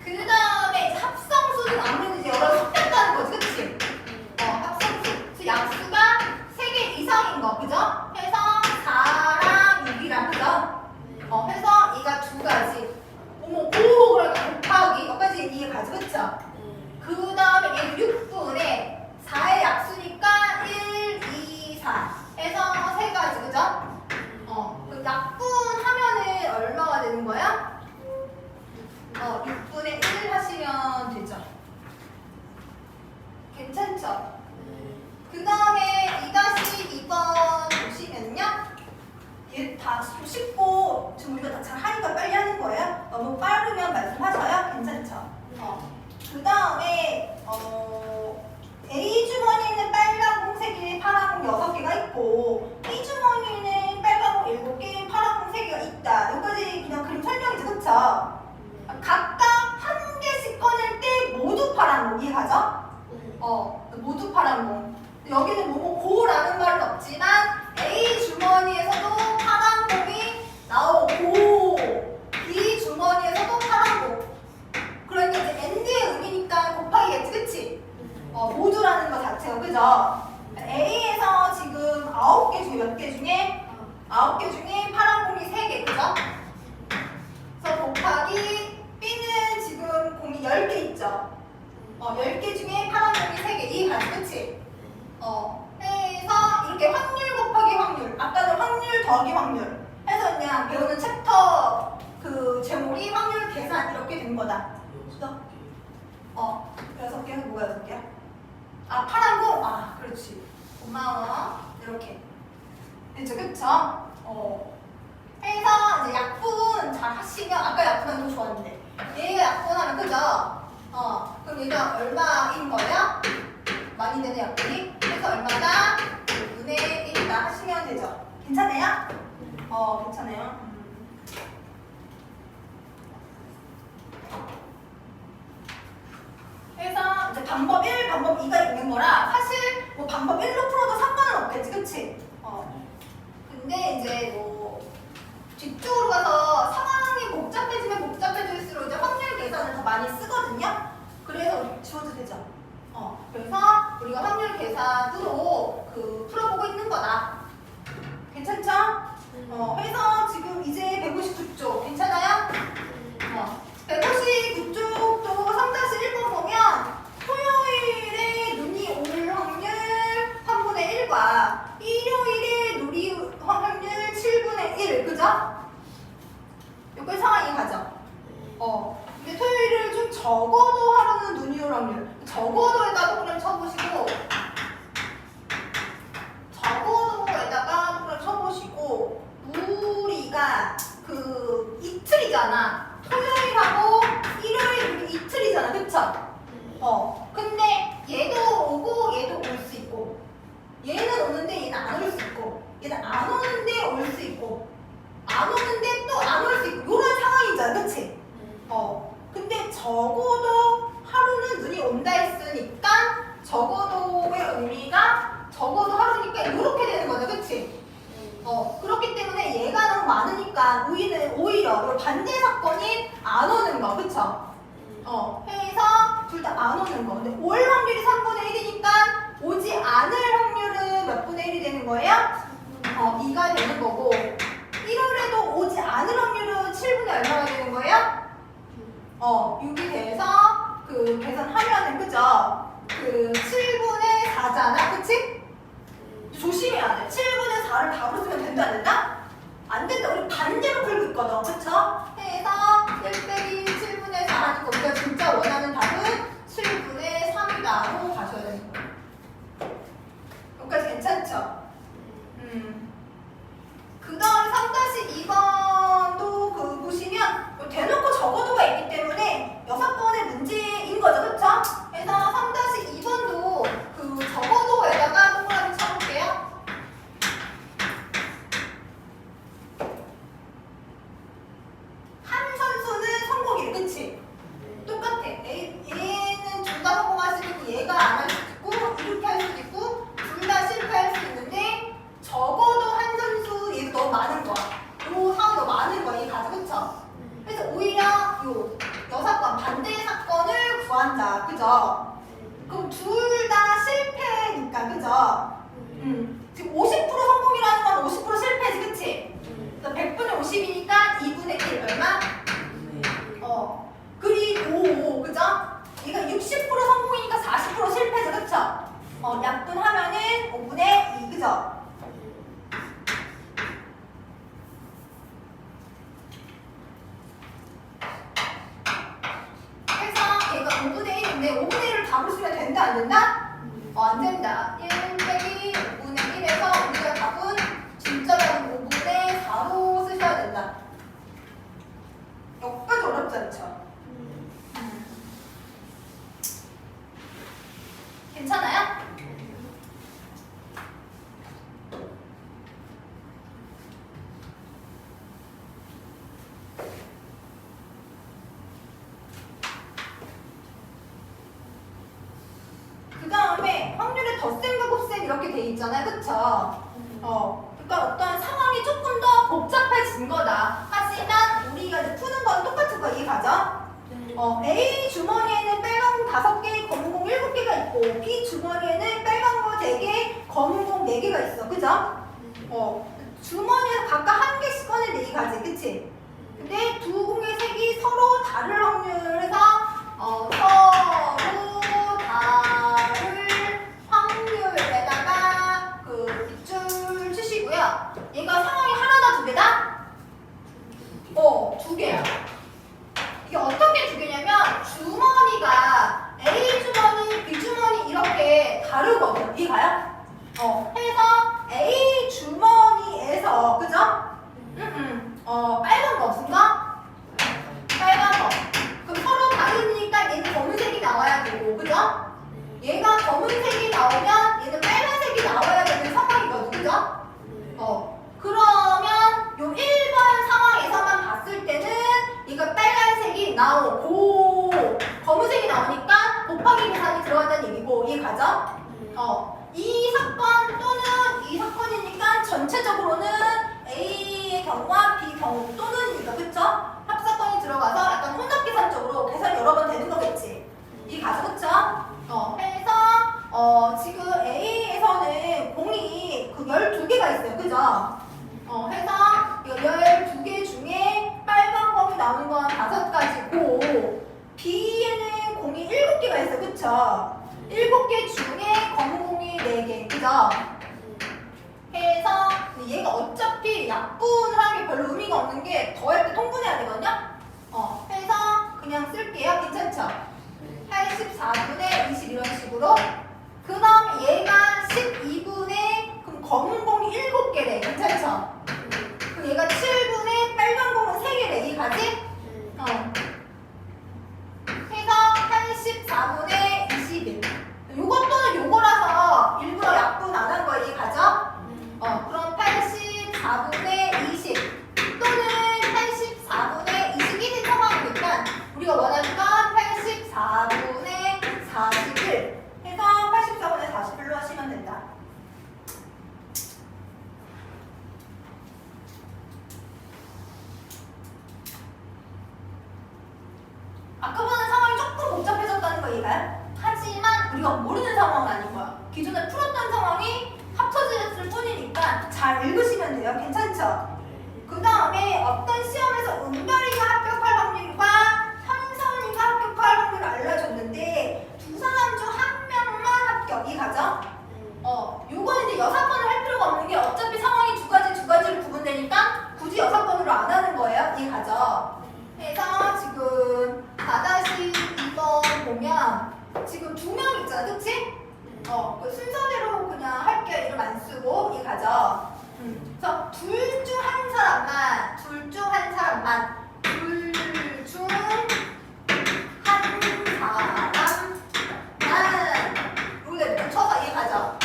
그 다음에 합성수는 아무래도 이제 여러 섞였다는 거지, 그치? 합성수. 그래서 약수가 3개 이상인 거, 그죠? 해서 4랑 6이랑, 그죠? 해서 얘가 두 가지. 그러니까 곱하기, 여기까지 이해 가지, 그쵸? 그 다음에 얘는 6분의 4의 약수니까 1, 2, 4 해서 세 가지, 그죠? 그 약분하면은 얼마가 되는 거야? 6분의 1 하시면 되죠. 괜찮죠? 그 다음에 2-2번 보시면요. 얘 다 쉽고 지금 우리가 다 잘 하니까 빨리 하는 거예요. 너무 빠르면 말씀하셔요. 괜찮죠? 그 다음에 A 주머니에는 빨간 공 3개, 파란 공 6개가 있고 B 주머니에는 빨간 공 7개, 파란 공 3개가 있다. 여기까지 그냥 그림 설명이죠, 그쵸? 각각 한 개씩 꺼낼 때 모두 파란 여기는 뭐뭐 고라는 말은 없지만 A 주머니에서도 파란 공이 나오고 B 주머니에서도 파란 공. 그러니까 이제 AND의 의미니까 곱하기겠지, 그치? 모두라는 거 자체가, 그죠? A에서 지금 9개 중에 몇 개 중에? 9개 중에 파란 공이 3개, 그죠? 그래서 곱하기 B는 지금 공이 10개 있죠? 10개 중에 파란 공이 3개, 이해가지, 그치? 해서 이렇게 확률 곱하기 확률, 아까는 확률 더하기 확률 해서 그냥 배우는 챕터 그 제목이 확률 계산 이렇게 된 거다. 그래서 6개는 뭐가 6개야? 아, 파란 공? 아, 그렇지. 고마워. 이렇게. 됐죠, 그쵸? 해서 이제 약분 잘 하시면, 아까 약분하는 거 좋았는데. 얘가 약분하면, 그죠? 그럼 얘가 얼마인 거야? 많이 되는 약분이? 그래서 얼마다? 5분의 1이다 하시면 되죠. 괜찮아요? 괜찮아요. 그래서 이제 방법 1, 방법 2가 있는 거라 사실 뭐 방법 1로 풀어도 상관은 없겠지, 그치? 근데 이제 뭐 뒤쪽으로 가서 상황이 복잡해지면 복잡해질수록 이제 확률 계산을 더 많이 쓰거든요. 그래서 우리 지워도 되죠. 그래서 우리가 확률 계산으로 풀어보고 있는 거다. 괜찮죠? 해서 지금 이제 159쪽 괜찮아요? 159쪽도 3-1번 보면 토요일에 눈이 올 확률 3분의 1과 일요일에 눈이 올 확률 7분의 1, 그죠? 여기 상황이 가죠? 근데 토요일을 좀 적어도 하루는 눈이 올 확률, 적어도에다 동그라미 쳐보시고, 적어도에다가 동그라미 쳐보시고, 우리가 이틀이잖아. 토요일하고 일요일 이틀이잖아, 그쵸? 근데 얘도 오고 얘도 올 수 있고, 얘는 오는데 얘는 안 올 수 있고, 얘는 안 오는데 올 수 있고, 안 오는데 또 안 올 수 있고, 요런 상황이잖아, 그치? 근데 적어도 하루는 눈이 온다 했으니까 적어도의 의미가 적어도 하루니까 이렇게 되는 거죠, 그치? 그렇기 때문에 얘가 너무 많으니까 오히려 반대 사건인 안 오는 거, 그쵸? 해서 둘 다 안 오는 거. 근데 올 확률이 3분의 1이니까 오지 않을 확률은 몇 분의 1이 되는 거예요? 2가 되는 거고, 1월에도 오지 않을 확률은 7분의 얼마가 되는 거예요? 6이 돼서 계산하면은, 그죠? 7분의 4잖아, 그치? 조심해야 돼. 7분의 4를 답으로 쓰면 된다, 안 된다? 안 된다. 우리 반대로 풀고 있거든, 그쵸? 해서 1 빼기 7분의 4 하니까 우리가 진짜 원하는 답은 7분의 3이다로 가셔야 되는 거예요. 여기까지 괜찮죠? 그 다음 3-2번도 보시면 대놓고 적어도가 있기 때문에 6번의 문제인 거죠, 그쵸? 그래서 3-2번도 적어도에다가 동그라미 쳐볼게요. 한 선수는 성공이래, 그치? 똑같아. 얘는 둘 다 성공할 수도 있고 얘가 안 할 수도 있고 이렇게 할 수도 있고 둘 다 실패할 수 있는데 적어도 한 선수 얘도 너무 많은 거야. 요 상황이 너무 많은 거야, 얘 가져, 그쵸? 그래서 오히려 요 여사건 반대 사건을 구한다, 그죠? 그럼 둘 다 실패니까, 그죠? 지금 50% 성공이라는 건 50% 실패지, 그치? 그래서 100분의 50이니까 2분의 1 얼마? 그리고 그죠? 얘가 60% 성공이니까 40% 실패죠, 그쵸? 약분하면은 5분의 2, 그죠? 그래서 얘가 5분의 1인데 5분의 1을 답을 쓰면 된다, 안 된다? 안 된다. 1 빼기 5분의 1에서 우리가 답은 진짜 답은 5분의 4로 쓰셔야 된다. 여기까지 어렵지 않죠? 괜찮아요? 그 다음에 확률의 덧셈과 곱셈 이렇게 돼 있잖아요. 그쵸? 그러니까 어떤 상황이 조금 더 복잡해진 거다. 하지만 우리가 이제 푸는 건 똑같은 거 이해가죠? A 주머니에는 빨간 공 5개, 검은 공 7개가 있고 B 주머니에는 빨간 공 3개, 검은 공 4개가 있어. 그죠? 주머니에서 각각 한 개씩 꺼내 4가지. 그치? 근데 두 공의 색이 서로 다를 확률에서 서로 다를 확률에다가 그 빗줄 치시고요. 얘가 상황이 하나다 2개다? 2개야. 이게 어떻게 2개냐면 주머니가 A 주머니, B 주머니 이렇게 다르거든요. 이해가요? 해서 A 주머니에서 그죠? 빨간 거 없습니까? 빨간 거. 그럼 서로 다르니까 얘는 검은색이 나와야 되고, 그죠? 얘가 검은색이 나오면 얘는 빨간색이 나와야 되는 상황이거든, 그죠? 그러면 요 1번 상황에서만 봤을 때는 얘가 빨간색이 나오고 검은색이 나오니까 곱하기 계산이 들어간다는 얘기고, 이해가죠? 이 사건 또는 이 사건이니까 전체적으로는 A의 경우와 B 경우 또는이니까 그쵸? 합사건이 들어가서 약간 혼합계산적으로 계산이 여러 번 되는 거겠지. 이해가죠? 그쵸? 해서 지금 A에서는 공이 그 12개가 있어요. 그죠? 해서 12개 중에 빨간 공이 나오는 건 5가지고 B에는 공이 7개가 있어요. 그쵸? 7개 중에 검은 공이 4개. 그죠? 해서 얘가 어차피 약분을 하는 게 별로 의미가 없는 게 더할 때 통분해야 되거든요? 해서 그냥 쓸게요. 괜찮죠? 84분의 20 이런 식으로. 그 다음에 얘가 12분의 그럼 검은 공이 7개래. 괜찮죠? 그럼 얘가 7분의 빨간 공은 3개래. 이해가지? 해서 84분의 21. 요것 또는 요거라서 일부러 약분 안 한 거 이해가죠? 그럼 84분의 20 또는 84분의 21인 상황이니까 우리가 원하는 건 84분의 41 해서 84분의 41로 하시면 된다. 아까보다는 상황이 조금 복잡해졌다는 거 이해가요? 하지만 우리가 모르는 상황은 아닌 거야. 기존에 풀었던 상황이 합쳐졌을 뿐이니까 잘 읽으시면 돼요. 괜찮죠? 그 다음에 어떤 시험에서 은별이가 합격할 확률과 현선이가 합격할 확률을 알려줬는데 두 사람 중 한 명만 합격이 가죠? 요거는 이제 6번을 할 필요가 없는 게 어차피 상황이 두 가지로 구분되니까 굳이 6번으로 안 하는 거예요. 이해가죠? 그래서 지금 4-2번 보면 지금 2명 있잖아. 그치? 그 순서대로 그냥 할게요. 이름 안 쓰고. 이해가죠? 그래서 둘 중 한 사람만 여기다 쳐서 이해가죠?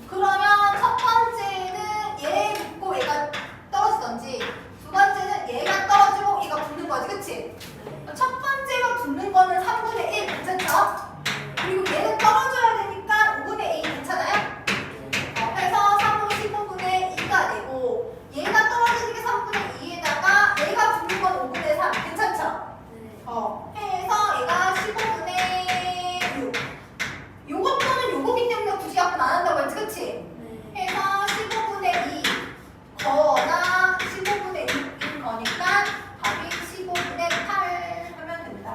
그러면 첫 번째는 얘 붙고 얘가 떨어지던지 두 번째는 얘가 떨어지고 얘가 붙는 거지. 그치? 첫 번째가 붙는 거는 3분의 1 괜찮죠? 그리고 얘는 떨어져야 되니까 5분의 A 괜찮아요? 해서 3분 15분의 2가 되고 얘가 떨어지는 게 3분의 2에다가 얘가 붙는 건 5분의 3 괜찮죠? 해서 얘가 15분의 6 요것 또는 요거기 때문에 굳이 약분 안 한다고 했지. 그치? 해서 15분의 2 거나 15분의 6인 거니까 답이 15분의 8 하면 된다.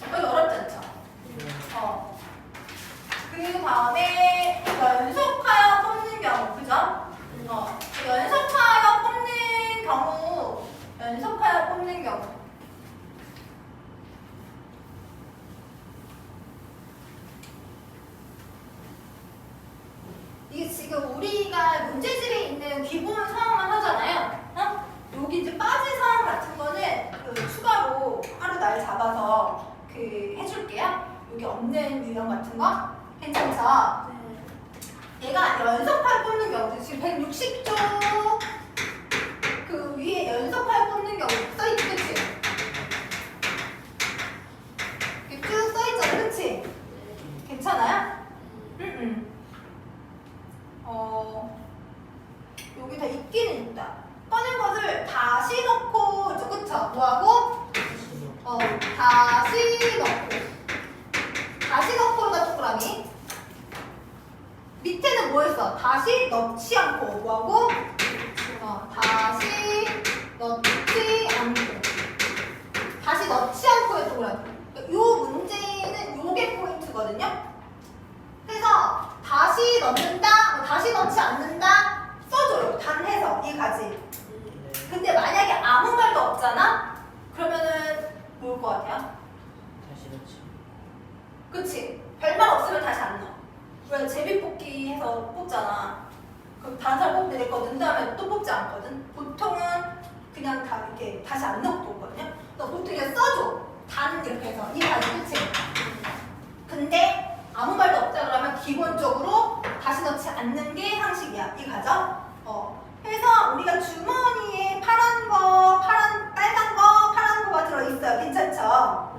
이거 어렵지 않죠? 그 다음에 연속하여 뽑는 경우, 그죠? 연속하여 뽑는 경우 이게 지금 우리가 문제집에 있는 기본 상황만 하잖아요. 여기 이제 빠진 상황 같은 거는 그 추가로 하루 날 잡아서 그 해줄게요. 여기 없는 유형 같은 거 괜찮죠? 얘가 연속할 뽑는 경우 지금 160조 그 위에 연속할 뽑는 경우 써있지. 그치? 이렇게 쭉 써있잖아. 그치? 여기 다 있기는 있다. 꺼낸 것을 다시 넣고 있죠. 그쵸? 뭐하고? 다시 넣고가 동그라미. 밑에는 뭐 했어? 다시 넣지 않고 뭐하고? 다시 넣지 않고. 다시 넣지 않고의 동그라미. 요 문제는 요게 포인트거든요. 그래서 다시 넣는다, 다시 넣지 않는다 써줘요. 단해서 이 가지. 근데 만약에 아무 말도 없잖아? 그러면은 뭘 것 같아요? 다시 넣지. 그치? 별말 없으면 다시 안 넣어. 왜 제비뽑기 해서 뽑잖아. 그럼 다른 사람 뽑는데 내 거 넣은 다음에 또 뽑지 않거든? 보통은 그냥 다 이렇게 다시 안 넣고 뽑거든요? 너 보통 그냥 써줘. 단 이렇게 해서 이 가지. 그치? 근데 아무 말도 없다 그러면 기본적으로 다시 넣지 않는 게 상식이야. 이 가죠? 그래서 우리가 주머니에 파란 거, 빨간 거가 들어있어요. 괜찮죠?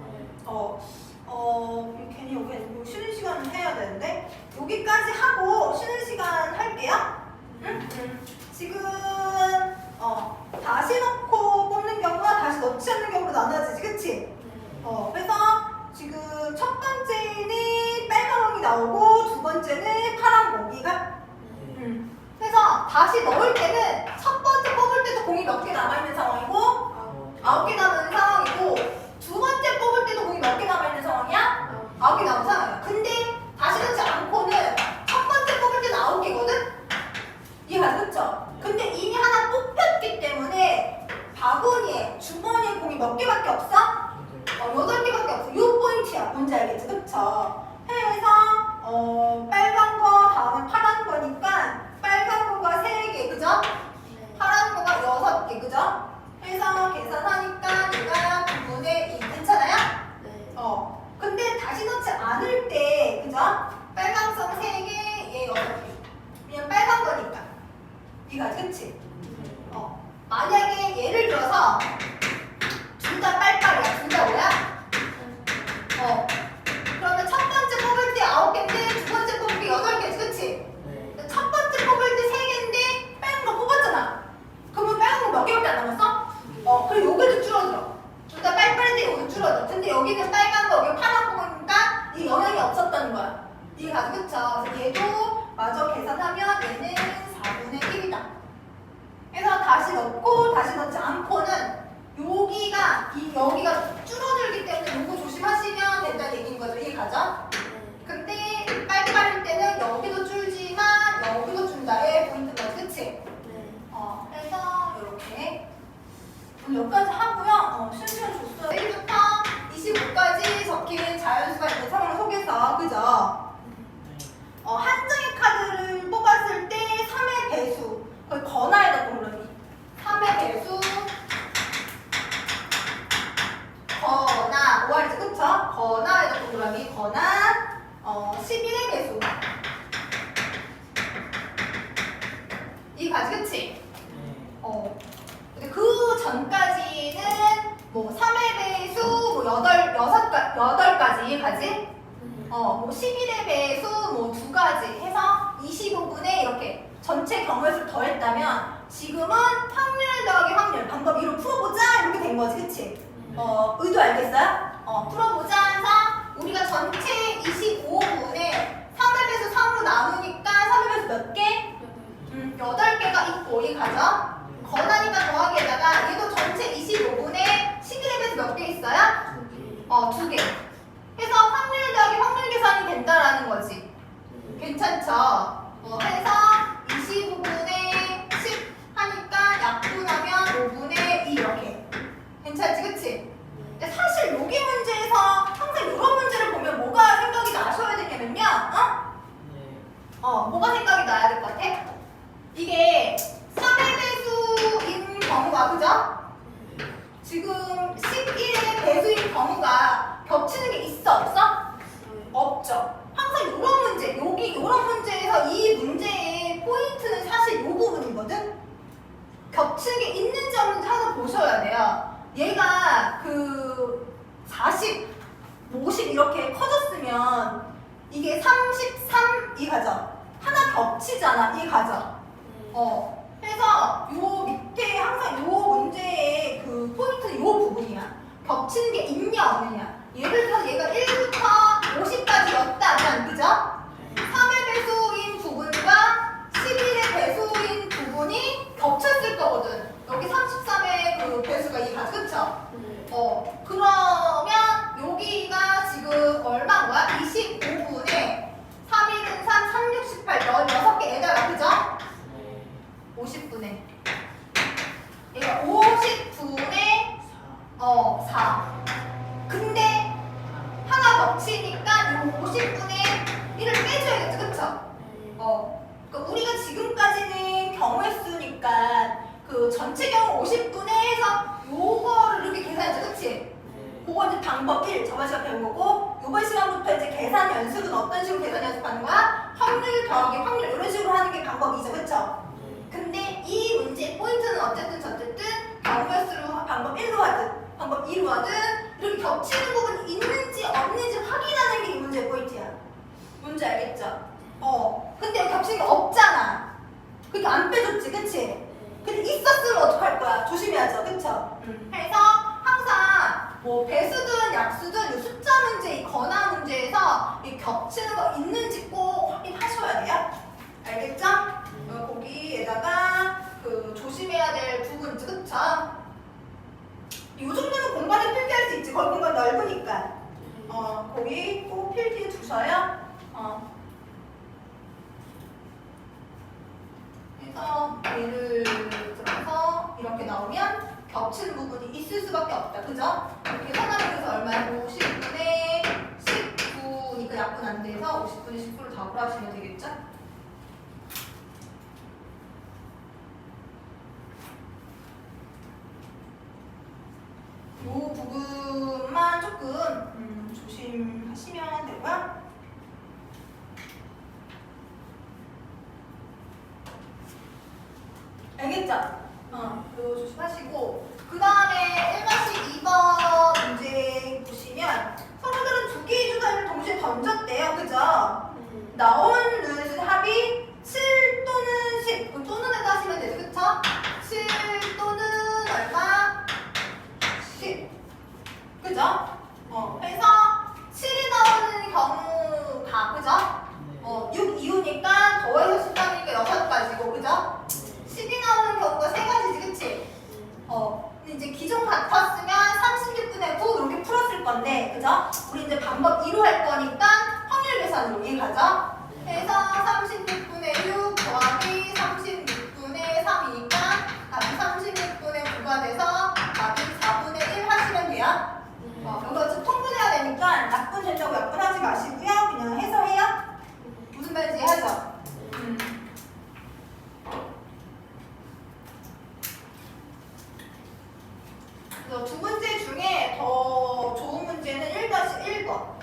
괜히 여기 쉬는 시간은 해야 되는데 여기까지 하고 쉬는 시간 할게요. 응? 지금 다시 넣고 뽑는 경우와 다시 넣지 않는 경우로 나눠지지, 그치? 그래서 지금 첫 번째는 빨간 공이 나오고 두 번째는 파란 공기가. 그래서 다시 넣을 때는 첫 번째 뽑을 때도 공이 몇 개 남아있는 상황이고 9개 남은 상황이고 두 번째 뽑을 때도 공이 몇 개 남아있는 상황이야? 9개 남은 상황이야. 근데 다시 넣지 않고는 첫 번째 뽑을 때는 9개거든? 이해가 그쵸? 근데 이미 하나 뽑혔기 때문에 바구니에 주머니에 공이 몇 개밖에 없어? 8개밖에 없어. 요 포인트야. 뭔지 알겠지? 그쵸? 해서 빨간 거 다음에 파란 거니까 빨간 거가 3개, 그죠? 파란 거가 6개, 그죠? 해서 계산하니까 얘가 9분의 2. 괜찮아요? 근데 다시 넣지 않을 때, 그죠? 빨간 선 3개, 얘 6개. 그냥 빨간 거니까. 이거 그치? 만약에 예를 들어서 둘 다 빨빨이야. 둘 다 뭐야? 그러면 첫 번째 뽑을 때 9개인데 두 번째 뽑을 때 8개지, 그치? 첫 번째 뽑을 때 3개인데 빨간 거 뽑았잖아. 그러면 빨간 거 몇 개밖에 안 남았어? 그리고 여기도 줄어들어. 둘 다 빨빨인데 여기 줄어들어. 근데 여기는 빨간 거, 여기 파란 거니까 이 영향이 없었다는 거야. 이해가 그쵸? 그래서 얘도 마저 계산하면 얘는 4분의 1이다. 그래서 다시 넣고 다시 넣지 않고는 여기가 줄어들기 때문에 요거 조심하시면 된다는 얘기인 거죠. 이해 가죠? 근데 빨빨일 때는 여기도 줄지만 여기도 준다의 포인트인 거지. 그치? 그래서 이렇게 여기까지 하고요. 쉬운 시간 줬어요. 1부터 25까지 적힌 자연수가 있는 상황을 속에서, 그죠? 한 장의 카드를 뽑았을 때 3의 배수, 거의 건화에다 동그라미 3의 배수 건화 5알이죠, 그쵸? 건화에다 동그라미 건화 11의 배수 이 가지, 그치? 근데 그 전까지는 뭐 3의 배수 뭐 8가지 가지? 뭐 11의 배수 뭐 2가지 해서 25분의 이렇게 전체 경우의 더했다면 지금은 확률 더하기 확률 방법 이로 풀어보자 이렇게 된 거지, 그치? 의도 알겠어요? 풀어보자 해서 우리가 전체 25분에 3의 배수 3으로 나누니까 3의 배수 몇 개? 8개가 있고 이 가죠? 건하니까 더하기에다가 얘도 전체 25분에 11의 배수 몇 개 있어요? 2개. 해서 확률 더하기 확률 계산이 된다라는 거지. 괜찮죠? 해서 25분의 10 하니까 약분하면 5분의 2 이렇게. 괜찮지, 그치? 근데 사실 여기 문제에서 항상 이런 문제를 보면 뭐가 생각이 나셔야 되냐면요. 뭐가 생각이 나야 될 것 같아? 이게 3의 배수인 경우가, 그죠? 지금 11의 배수인 경우가 겹치는 게 있어, 없어? 없죠. 항상 이런 문제, 여기 이런 문제에서 이 문제의 포인트는 사실 이 부분이거든? 겹치는 게 있는지 없는지 하나 보셔야 돼요. 얘가 그 40, 50 이렇게 커졌으면 이게 33 이 가죠. 하나 겹치잖아, 이 가죠. 그래서 요 밑에 항상 요 문제의 그 포인트는 요 부분이야. 겹치는 게 있냐 없느냐. 예를 들어 얘가 1부터 50까지였다면 그죠? 3의 배수인 부분과 11의 배수인 부분이 겹쳤을 거거든. 여기 33의 그 배수가 이해가죠, 그쵸? 그러면 여기가 지금 얼마인 거야? 25분에 3, 1은 3, 3, 6, 18, 16개에다가 그죠? 50분에 얘가 50분에 4. 근데 하나 겹치니까 이 50분에 1을 빼줘야겠죠, 그쵸? 그러니까 우리가 지금까지는 경우의 수니까 그 전체 경우 50분에 해서 요거를 이렇게 계산했죠, 그치? 그거 이제 방법 1, 저번 시간 배운 거고, 요번 시간부터 이제 계산 연습은 어떤 식으로 계산 연습하는 거야? 확률 더하기 확률 이런 식으로 하는 게 방법이죠, 그쵸? 근데 이 문제의 포인트는 어쨌든 경우의 수로 방법 1로 하든 방법 2로 하든 이렇게 겹치는 부분이 있는지 없는지 확인하는 게 이 문제의 포인트야. 뭔지 알겠죠? 근데 여기 겹치는 게 없잖아. 그러니까 안 빼줬지, 그치? 근데 있었으면 어떡할 거야? 조심해야죠, 그쵸? 그래서 항상 뭐 배수든 약수든 이 숫자 문제, 이 건화 문제에서 이 겹치는 거 있는지 꼭 확인하셔야 돼요. 알겠죠? 거기에다가 그 조심해야 될 부분이지, 그쵸? 이 정도는 공간에 필기할 수 있지. 거기 공간 넓으니까. 거기 꼭 필기해 두셔요. 그래서 예를 들어서 이렇게 나오면 겹치는 부분이 있을 수밖에 없다. 그죠? 이렇게 하나에서 얼마야? 50분에 19니까 약분 안 돼서 50분에 19를 답을 하시면 되겠죠? 이 부분만 조금 조심하시면 되고요. 알겠죠? 이거 조심하시고 그 다음에 1-2번 문제 보시면 선생들은 두 개의 주사위를 동시에 던졌대요. 그죠? 나온 루트 합이 7 또는 10 그 또는에다 하시면 되죠. 그쵸? 7 또는 얼마? 10 그죠? 그래서 7이 나오는 경우가 그죠? 6 이후니까 더해서 10가니까 6가지고 그죠? 10이 나오는 경우가 3가지지 그치? 근데 이제 기존 같았으면 36분의 9 이렇게 풀었을 건데 그죠? 우리 이제 방법 2로 할 거니까 확률 계산으로 이해가죠? 그래서 36분의 6 더하기 36분의 3이니까 답이 36분의 9가 돼서 답이 4분의 1 하시면 돼요. 이거 좀 통분해야 되니까 약분 된다고 약분하지 마시고요. 그냥 해서 해요. 무슨 말인지 이해하죠? 그래서 두 문제 중에 더 좋은 문제는 1-1번.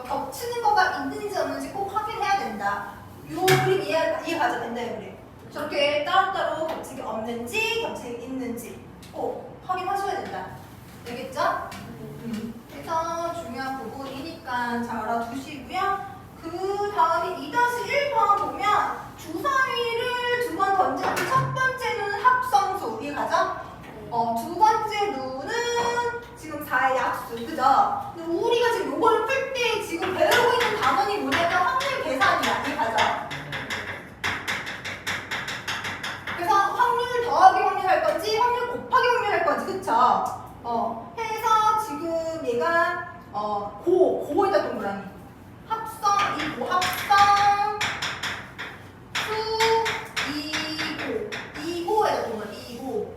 겹치는 거가 있는지 없는지 꼭 확인해야 된다. 요 그림 이해가죠? 된다요, 그림. 저렇게 따로따로 겹치기 없는지, 겹치기 있는지 꼭 확인하셔야 된다. 알겠죠? 그래서 중요한 부분이니까 잘 알아두시고요. 그 다음에 2-1번 보면 주사위를 두 번 던지는 첫 번째 누는 합성수 이해가죠? 두 번째 누는 지금 4의 약수 그죠? 근데 우리가 지금 요걸 풀 때 지금 배우고 있는 단원이 뭐냐면 확률 계산이야 이해가죠? 그래서 확률 더하기 확률 할 건지 확률 곱하기 확률 할 건지 그쵸? 해서 지금 얘가 고에다 동그라미 합성 2고 합성 수 2고에다 동그라미 2고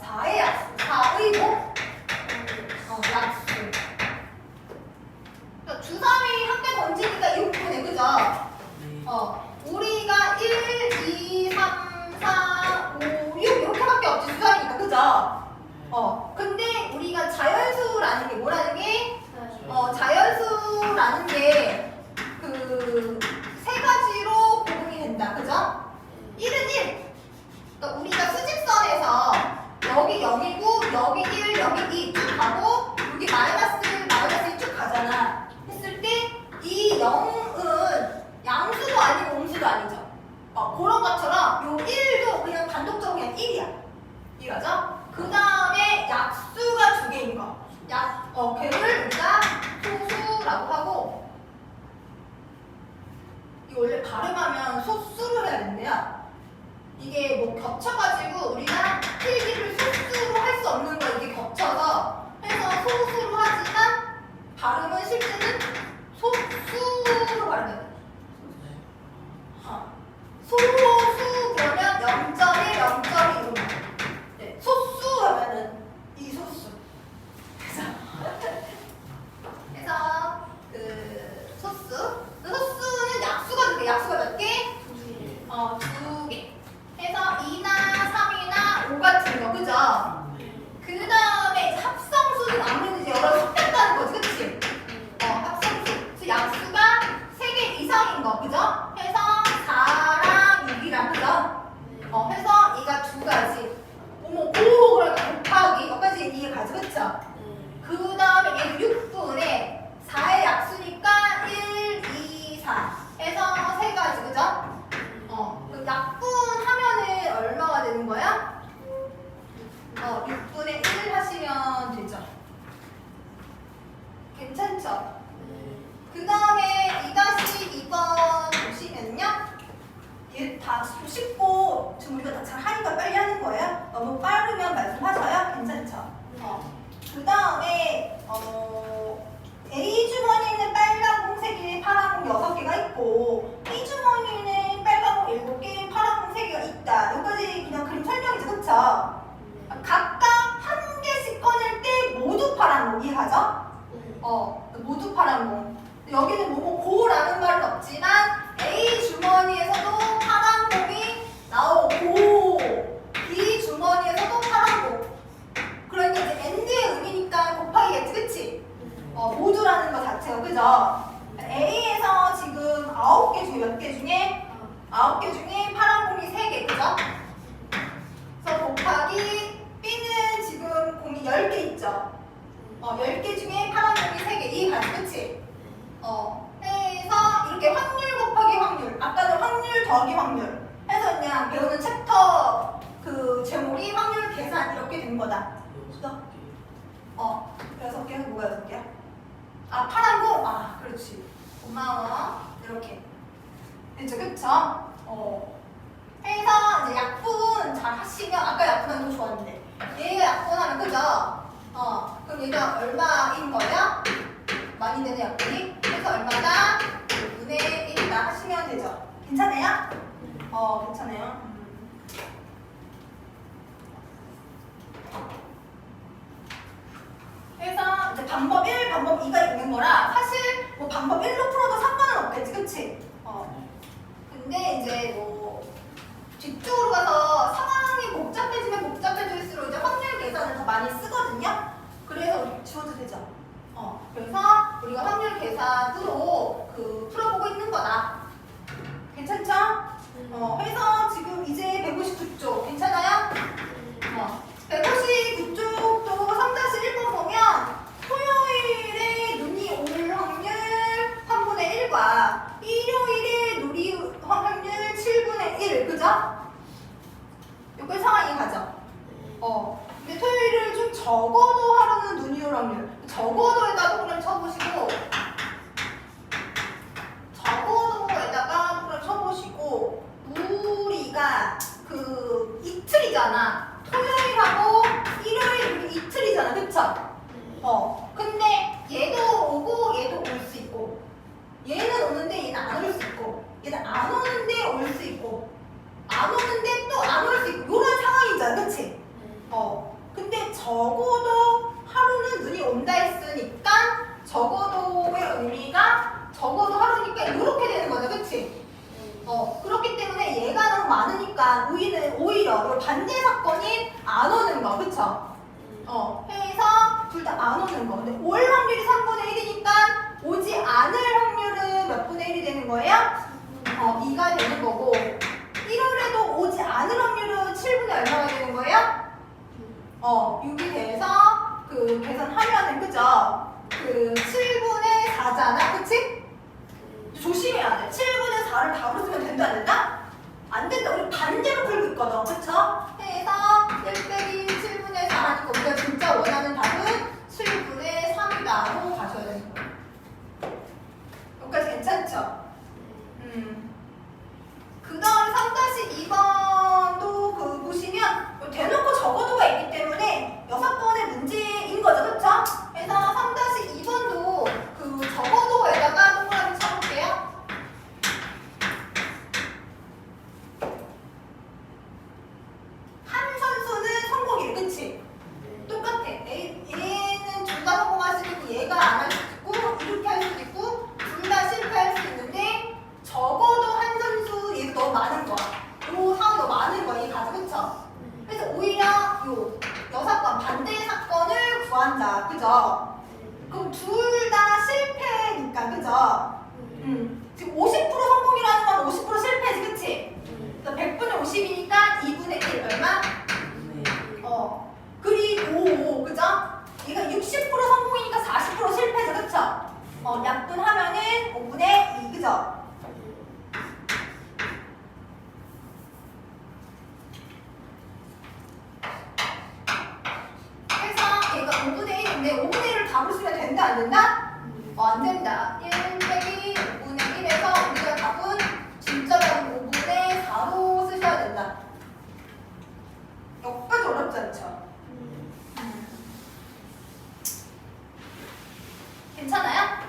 4의 약수 4의 고 약수 그러니까 주사위 한 개 던지니까 6분의 그죠? 우리가 1, 2, 3, 4, 5, 6 이렇게밖에 없지 주사위니까 그죠? 근데 우리가 자연수라는 게 뭐라는 게 자연수라는 게 그 세 가지로 구분이 된다. 그죠? 1은 1. 그러니까 우리가 수직선에서 여기 0이고 여기 1, 여기 2 쭉 가고 여기 마이너스 1 쭉 가잖아. 했을 때 이 0은 양수도 아니고 음수도 아니죠. 그런 것처럼 요 1도 그냥 단독 겹쳐가지고 우리가 필기를 소수로 할 수 없는 거야. 이게 겹쳐서. 해서 소수로 하지만 발음은 실제는 소수로 발음해. 소수 그러면 0.1, 0.2 네, 소수 하면은 이 소수. 그래서 그 소수는 약수가 두 개. 약수가 몇 개? 두 개. 해서 2나 3이나 5 같은 거, 그죠? 그 다음에 합성수는 아무래도 이제 여러 섞였다는 거지, 그치? 합성수. 그래서 약수가 3개 이상인 거, 그죠? 해서 4랑 6이랑, 그죠? 해서 이가 두 가지. 어머, 그러니까 곱하기. 여기까지 이해 가지, 그쵸? 그 다음에 얘는 6분의 4의 약수니까 1, 2, 4. 해서 세 가지, 그죠? 그럼 약분하면은 얼마가 되는 거야? 6분의 1 하시면 되죠. 괜찮죠? 그 다음에 2-2번 보시면요. 얘 다 쉽고 지금 우리가 다 잘 하니까 빨리 하는 거예요. 너무 빠르면 말씀하셔요. 괜찮죠? 그 다음에 A 주머니에는 빨간 공 3개, 파란 공 6개가 있고 B 주머니에는 빨간 공 7개, 파란 공 3개가 있다. 여기까지 그냥 그림 설명이죠, 그쵸? 각각 한 개씩 꺼낼 때 모두 파란 공 이해가죠? 모두 파란 공. 여기는 고라는 말은 없지만 A 주머니에서도 파란 공이 나오고 B 주머니에서도 파란 공. 그러니 이제 AND의 의미니까 곱하기겠지, 그치? 모두라는 거 자체가, 그죠? A에서 지금 9개 중에 몇 개 중에? 9개 중에 파란 공이 3개, 그죠? 그래서 곱하기 B는 지금 공이 10개 있죠? 10개 중에 파란 공이 3개, 이해가지, 그치? 해서 이렇게 확률 곱하기 확률, 아까는 확률 더하기 확률 해서 그냥 배우는 챕터 그 제목이 확률 계산 이렇게 된 거다. 6개는 뭐가 6개야? 파란 공? 그렇지. 고마워. 이렇게. 됐죠, 그쵸? 해서 이제 약분 잘 하시면, 아까 약분하는 거 좋았는데. 얘가 약분하면, 그죠? 그럼 얘가 얼마인 거야? 많이 되는 약분이? 그래서 얼마다? 6분의 1이다 하시면 되죠. 괜찮아요? 괜찮아요. 그래서 이제 방법 1, 방법 2가 있는 거라 사실 뭐 방법 1로 풀어도 상관은 없겠지, 그치? 근데 이제 뭐 뒤쪽으로 가서 상황이 복잡해지면 복잡해질수록 이제 확률 계산을 더 많이 쓰거든요. 그래서 우리 지워도 되죠. 그래서 우리가 확률 계산으로 풀어보고 있는 거다. 괜찮죠? 해서 지금 이제 159쪽 괜찮아요? 159쪽도 3-1번 보면 토요일에 눈이 올 확률 3분의 1과 일요일에 눈이 올 확률 7분의 1, 그죠? 요거 상황이 가죠? 근데 토요일을 좀 적어도 하루는 눈이 올 확률 적어도에다가 동그라미 쳐보시고 우리가 이틀이잖아. 토요일하고 일요일 이틀이잖아, 그쵸? 근데 얘도 오고 얘도 올 수 있고 얘는 오는데 얘는 안 올 수 있고 얘는 안 오는데 올 수 있고 안 오는데 또 안 올 수 있고 이런 상황이잖아, 그치? 근데 적어도 하루는 눈이 온다 했으니까 적어도의 의미가 적어도 하루니까 이렇게 되는 거죠, 그치? 그렇기 때문에 얘가 너무 많으니까 오히려 반대 사건인 안 오는 거, 그쵸? 해서 둘 다 안 오는 거. 근데 올 확률이 3분의 1이니까 오지 않을 확률은 몇 분의 1이 되는 거예요? 2가 되는 거고 일요일에도 오지 않을 확률은 7분의 얼마가 되는 거예요? 6이 돼서 계산하면은, 그죠? 7분의 4잖아, 그치? 조심해야 돼. 7분의 4를 답으로 쓰면 된다, 안 된다? 안 된다. 우리 반대로 풀고 있거든, 그쵸? 해서 1 빼기 7분의 4 하니까 우리가 진짜 원하는 답은 7분의 3이다 그죠? 그럼 둘 다 실패니까, 그죠? 지금 50% 성공이라는 건 50% 실패지, 그치? 100분의 50이니까 2분의 1 얼마? 그리고 그죠? 얘가 60% 성공이니까 40% 실패죠, 그쵸? 약분하면은 5분의 2, 그죠? 그래서 얘가 5분의 1인데 5분의 1을 답을 쓰면 된다, 안 된다? 안 된다. 1 빼기 5분의 1에서 우리가 답은 진짜 답은 5분의 4로 쓰셔야 된다. 여기까지 어렵지 않죠? 괜찮아요?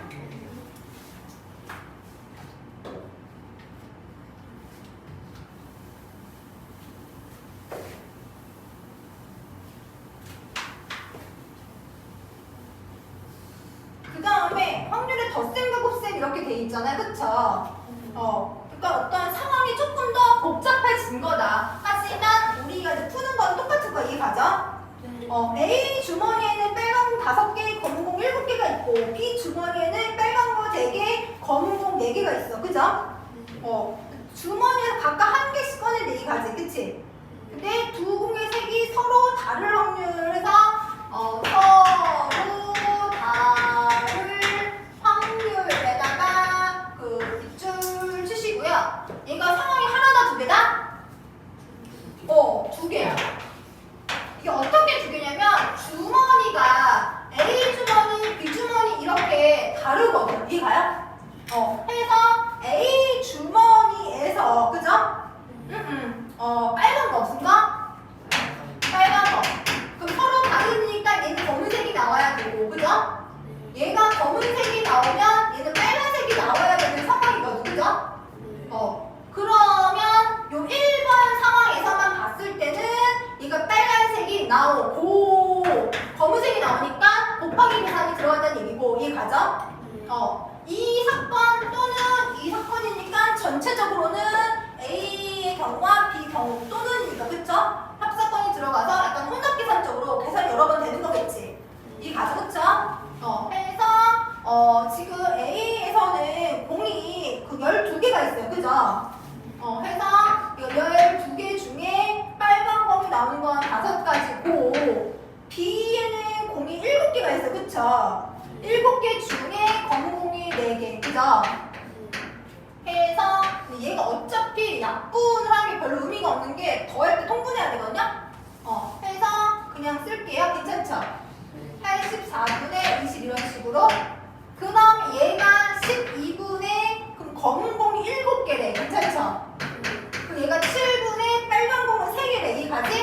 그 다음에 확률의 덧셈과 곱셈 이렇게 돼 있잖아요, 그쵸? 그러니까 어떤 상황이 조금 더 복잡해진 거다. 하지만 우리가 이제 푸는 건 똑같은 거 이해가죠? A 주머니에는 빨간 공 5개, 검은 공 7개가 있고 B 주머니에는 빨간 공 3개, 검은 공 4개가 있어, 그죠? 주머니에서 각각 한 개씩 꺼내 4가지, 그치? 근데 두 공의 색이 서로 다를 확률을 해서 서로 다를 확률에다가 그 빗줄 치시고요. 얘가 상황이 하나다, 두 개다? 2개야. 이게 어떻게 두 개냐면 주머니가 A 주머니, B 주머니 이렇게 다르거든. 이해가요? 해서 A 주머니에서 그죠? 빨간 거 없은가? 빨간 거. 그럼 서로 다르니까 얘는 검은색이 나와야 되고, 그죠? 얘가 검은색이 나오면 얘는 빨간색이 나와야 되는 상황이거든, 그죠? 그러면 요 1번 상황에서만 봤을 때는 얘가 빨간색이 나오고 검은색이 나오니까 곱하기 계산이 들어간다는 얘기고, 이해가죠? 이 사건 또는 이 사건이니까 전체적으로는 A의 경우와 B 경우 또는 이거, 그쵸? 합사건이 들어가서 약간 혼합계산적으로 계산이 여러 번 되는 거겠지. 이해가죠, 그쵸? 해서 지금 A에서는 공이 그 12개가 있어요, 그죠? 해서 12개 중에 빨간 공이 나오는 건 5가지고 B에는 공이 7개가 있어요, 그쵸? 7개 중에 검은 공이 4개, 그죠? 해서 얘가 어차피 약분을 하는 게 별로 의미가 없는 게 더할 때 통분해야 되거든요? 해서 그냥 쓸게요. 괜찮죠? 84분의 20 이런 식으로. 그 다음에 얘가 12분의 그럼 검은 공이 7개래. 괜찮죠? 그럼 얘가 7분의 빨간 공은 3개래. 이해가지?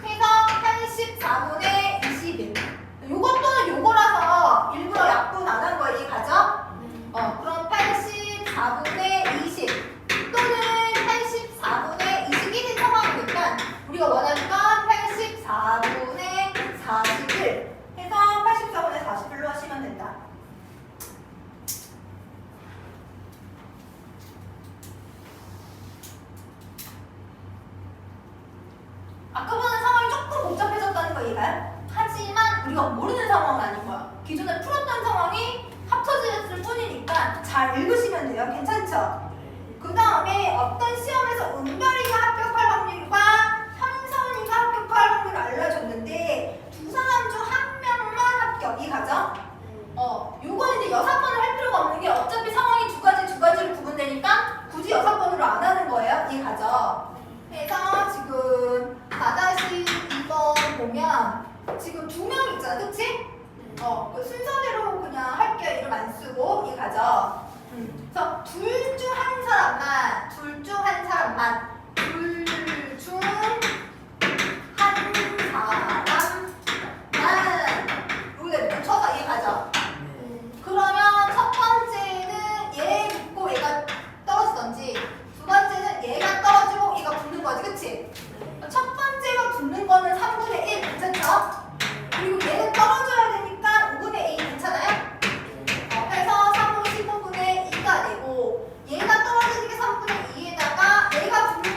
해서 84분의 21. 요것 또는 요거라서 일부러 약분 안 한 거예요. 이해가죠? 그럼 84분의 20 또는 84분의 21인 상황이니까 우리가 원하는 건 84분의 41 해서 84분의 41로 하시면 된다. 아까보다는 상황이 조금 복잡해졌다는 거 이해가요? 하지만 우리가 모르는 상황은 아닌 거야. 기존에 풀었던 상황이 합쳐졌을 뿐이니까 잘 읽으시면 돼요. 괜찮죠? 그 다음에 어떤 시험에서 은별이가 합격할 확률과 현선이가 합격할 확률을 알려줬는데 두 사람 중 한 명만 합격이 가죠? 요거는 이제 6번을 할 필요가 없는 게 어차피 상황이 두 가지로 구분되니까 굳이 6번으로 안 하는 거예요. 이해가죠? 그래서 지금 4-2번 보면 지금 2명 있잖아, 그치? 그 순서대로 그냥 할게요. 이름 안 쓰고, 이해가죠? 그래서 둘 중 한 사람만, 둘 중 한 사람만, 여기다 붙여서 이해가죠? 그러면 첫 번째는 얘 붙고 얘가 떨어지던지, 두 번째는 얘가 떨어지고 얘가 붙는 거지, 그치? 첫 번째가 붙는 거는 3분의 1, 괜찮죠? 그리고 얘는 떨어져야 되니까 5분의 2, 괜찮아요? 그래서 3분 15분의 2가 되고 얘가 떨어지는 게 3분의 2에다가 얘가 붙는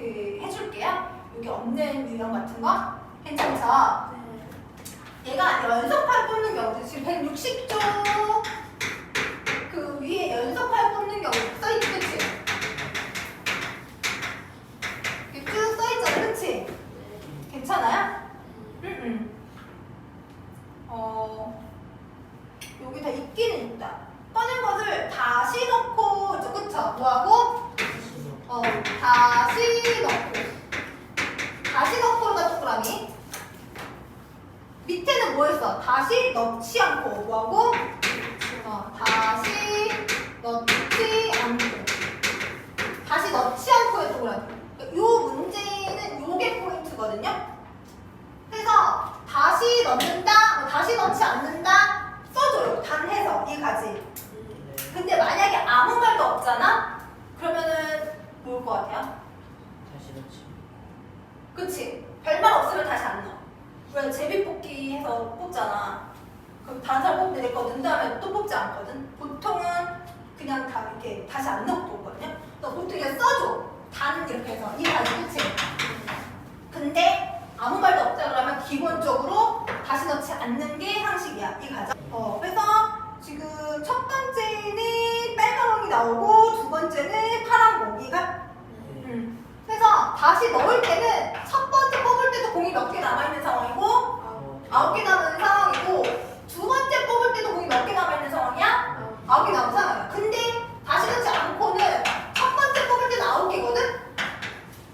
해줄게요. 여기 없는 유형 같은 거 괜찮죠? 얘가 연속할 뽑는 경우도 지금 160조 그 위에 연속할 뽑는 경우 써있지, 그치? 이렇게 쭉 써있잖아, 그치? 괜찮아요? 여기 다 있기는 있다. 꺼낸 것을 다시 넣고, 그쵸? 뭐하고? 다시 넣고가 동그라미. 밑에는 뭐 했어? 다시 넣지 않고 뭐하고? 다시 넣지 않고. 다시 넣지 않고의 동그라미. 요 문제는 요게 포인트거든요. 그래서 다시 넣는다, 다시 넣지 않는다 써줘요. 단해서 이 가지. 근데 만약에 아무 말도 없잖아? 그러면은 뭘 것 같아요? 다시 넣지. 그치? 별말 없으면 다시 안 넣어. 왜 제비뽑기 해서 뽑잖아. 그럼 다른 사람 뽑는데 내 거 넣은 다음에 또 뽑지 않거든? 보통은 그냥 다 이렇게 다시 안 넣고 뽑거든요? 너 보통 그냥 써줘. 단 이렇게 해서 이 가지, 그치? 근데 아무 말도 없다 그러면 기본적으로 다시 넣지 않는 게 상식이야. 이 가자. 그래서 지금 첫 번째는 빨간 공이 나오고 두 번째는 파란 공이가. 그래서 다시 넣을 때는 첫 번째 뽑을 때도 공이 몇 개 남아있는 상황이고 9개 남은 상황이고 두 번째 뽑을 때도 공이 몇 개 남아있는 상황이야? 9개 남은 상황이야. 근데 다시 넣지 않고는 첫 번째 뽑을 때는 9개거든?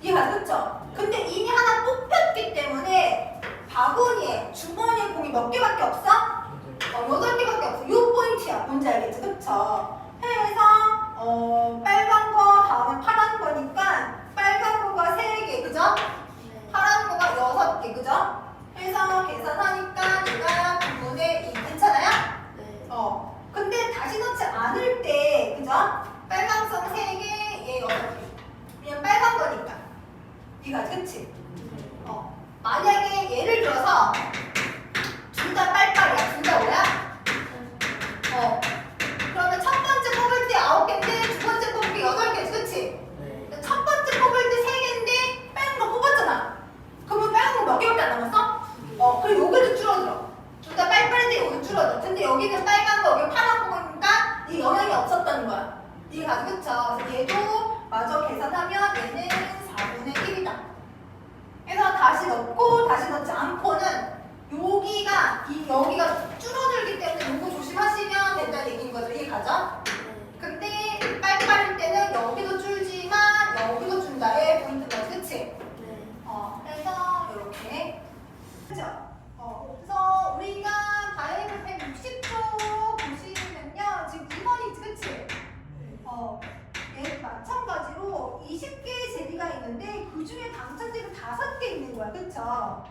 이해가 그쵸? 근데 이미 하나 뽑혔기 때문에 바구니에 주머니에 공이 몇 개밖에 없어? 8개밖에 없어. 요 포인트야. 뭔지 알겠지? 그쵸? 해서 빨간 거 다음에 파란 거니까 빨간 거가 3개, 그죠? 파란 거가 6개, 그죠? 해서 계산하니까 얘가 9분의 2. 괜찮아요? 근데 다시 넣지 않을 때, 그죠? 빨강성 3개, 얘 6개. 그냥 빨간 거니까. 이가 그치? 만약에 예를 들어서 둘 다 빨빨이야. 둘 다 뭐야? 그러면 첫 번째 뽑을 때 9개인데 두 번째 뽑을 때 8개지, 그치? 첫 번째 뽑을 때 3개인데 빨간 거 뽑았잖아. 그러면 빨간 거 몇 개밖에 안 남았어? 그리고 여기도 줄어들어. 둘 다 빨빨인데 여기 줄어들어. 근데 여기는 빨간 거, 여기 파란 거니까 이 영향이 없었다는 거야. 이게 가지, 그쵸? 그래서 얘도 마저 계산하면 얘는 4분의 1이다. 그래서 다시 넣고 다시 넣지 않고는 여기가 줄어들기 때문에 요거 조심하시면 된다는 얘기인 거죠. 이해 가죠? 근데 빨빨일 때는 여기도 줄지만 여기도 준다의 포인트가 그치? 그래서 이렇게 그죠? 그래서 우리가 바이블 160쪽 보시면요 지금 2번이지, 그치? 얘 마찬가지로 20개의 제비가 있는데 그 중에 당첨제비 5개 있는 거야, 그쵸?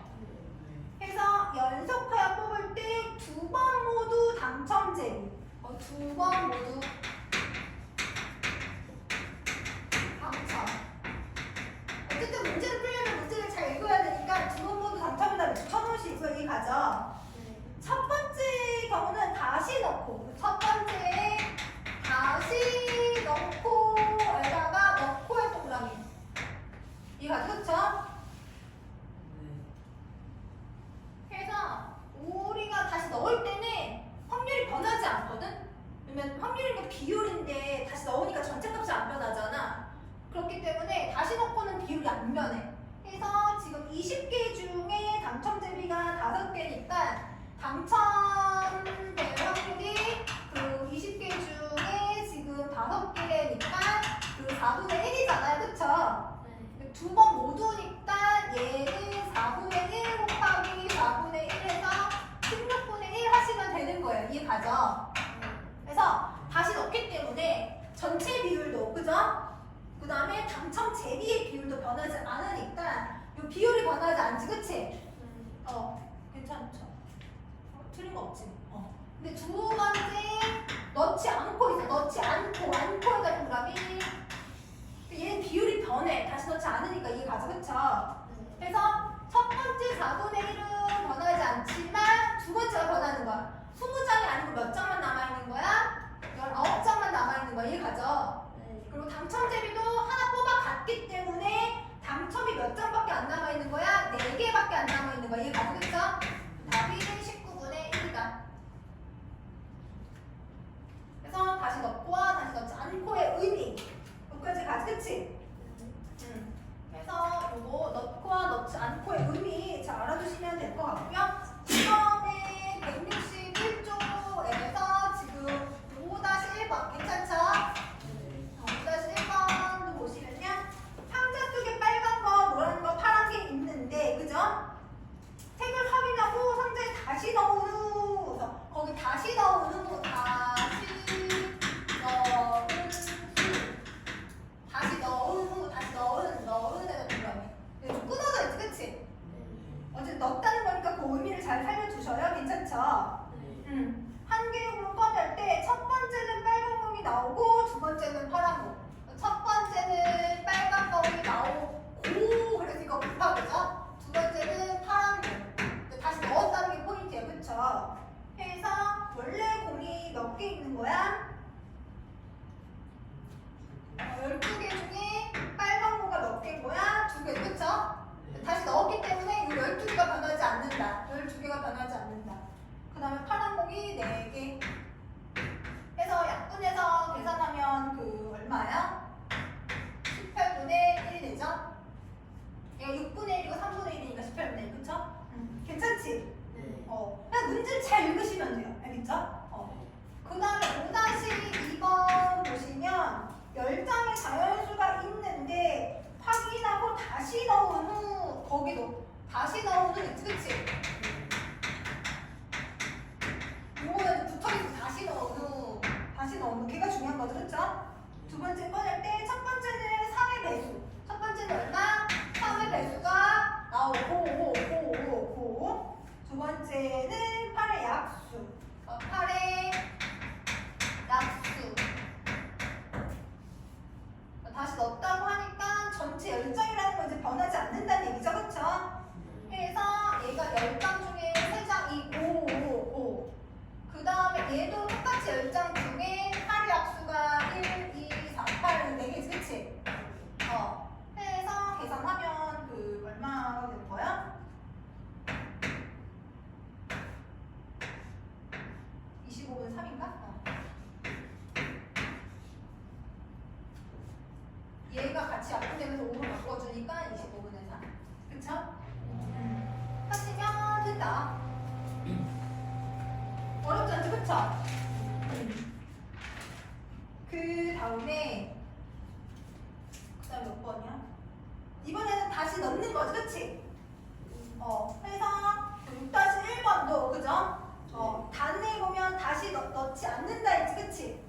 그래서 연속하여 뽑을 때 2번 모두 당첨제비. 2번 모두 당첨. 어쨌든 문제를 풀려면 문제를 잘 읽어야 되니까 2번 모두 당첨이다 쳐놓으시고 여기 가죠. 첫 번째 경우는 다시 넣고, 첫 번째 다시 넣고에다가 넣고의 동그라미. 이거 그쵸? 그래서 우리가 다시 넣을 때는 확률이 변하지 않거든? 왜냐면 확률이 비율인데 다시 넣으니까 전체 값이 안 변하잖아. 그렇기 때문에 다시 넣고는 비율이 안 변해. 그래서 지금 20개 중에 당첨제비가 5개니까 당첨될 확률이 그 20개 중에 지금 5개니까 그 4분의 1이잖아요. 그쵸? 두 번 모두니까 얘는 4분의 1 곱하기 4분의 1에서 16분의 1 하시면 되는 거예요. 이해 가죠? 그래서 다시 넣기 때문에 전체 비율도, 그죠? 그 다음에 당첨 제비의 비율도 변하지 않으니까 이 비율이 변하지 않지, 그치? 괜찮죠? 틀린 거 없지? 근데 두 번째 넣지 않고 있어. 넣지 않고에다 동그라미. 얘는 비율이 변해. 다시 넣지 않으니까 이해 가죠, 그쵸? 그래서 첫 번째 4분의 1은 변하지 않지만 두 번째가 변하는 거야. 20장이 아니고 몇 장만 남아있는 거야? 19장만 남아있는 거야. 이해 가죠? 그리고 당첨제비도 하나 뽑아갔기 때문에 있는 거. 이게 가죠, 그쵸? 답이 19분의 1이다. 그래서 다시 넣고와 다시 넣지 않고의 의미. 여기까지 가지, 그치? 그래서 요거 넣고와 넣지 않고의 의미 잘 알아두시면 될 것 같고요. 처음에 161조에서 지금 5-1번 괜찮죠? 5-1번도 보시면요. 상자 속에 빨간 거, 노란 거, 파란 게 있는데, 그죠? 색을 확인하고 상자에 다시 넣은 후, 거기 다시 넣은 후, 다시 넣은 후, 넣은 애가 들어가네. 끊어져 있지, 그치? 어쨌든 넣었다는 거니까 그 의미를 잘 살려주셔요. 괜찮죠? 한 개로 꺼낼 때 첫 번째는 빨간 공이 나오고 두 번째는 파란 공. 첫 번째는 빨간 공이 나오고 그래서 이거 곱하고죠. 두 번째는 파란 공. 다시 넣었다는 게 포인트예요. 그쵸? 해서 원래 공이 몇 개 있는 거야? 12개 중에 빨간 공가 몇 개인 거야? 2개, 그쵸? 다시 넣었기 때문에 이 12개가 변하지 않는다. 12개가 변하지 않는다. 그 다음에 파란 공이 4개. 해서 약분해서 계산하면 그 얼마야? 18분의 1 되죠? 얘가 6분의 1이고 3분의 1이니까 18분의 1, 그쵸? 괜찮지? 그냥 문제를 잘 읽으시면 돼요. 알겠죠? 그 다음에 5-2번 보시면 10장의 자연수가 있는데 확인하고 다시 넣은 후 거기도 다시 넣은 후 있지, 그치? 이거는 붙어있고 다시 넣은 후 걔가 중요한 거죠, 그쵸? 두 번째 꺼낼 때 첫 번째는 3의 배수. 첫 번째는 얼마? 3의 배수가 나오고 두 번째는 8의 약수. 8의 약수. 다시 넣었다고 하니까 전체 10장이라는 건 이제 변하지 않는다는 얘기죠, 그쵸? 그래서 얘가 10장 중에 3장이고 그 다음에 얘도 똑같이 10장 중에 8의 약수가 1, 2, 4, 8, 4개지, 그치? 해서 계산하면 그 얼마가 되는 거야? 25분 3인가? 얘가 같이 약분되면서 5로 바꿔주니까 25분의 3. 그쵸? 하시면 된다. 어렵지 않죠? 그쵸? 그 다음에 몇 번이야? 이번에는 다시 넣는 거지, 그치? 해서 6-1번도, 그죠? 단에 보면 다시 넣지 않는다 했지, 그치?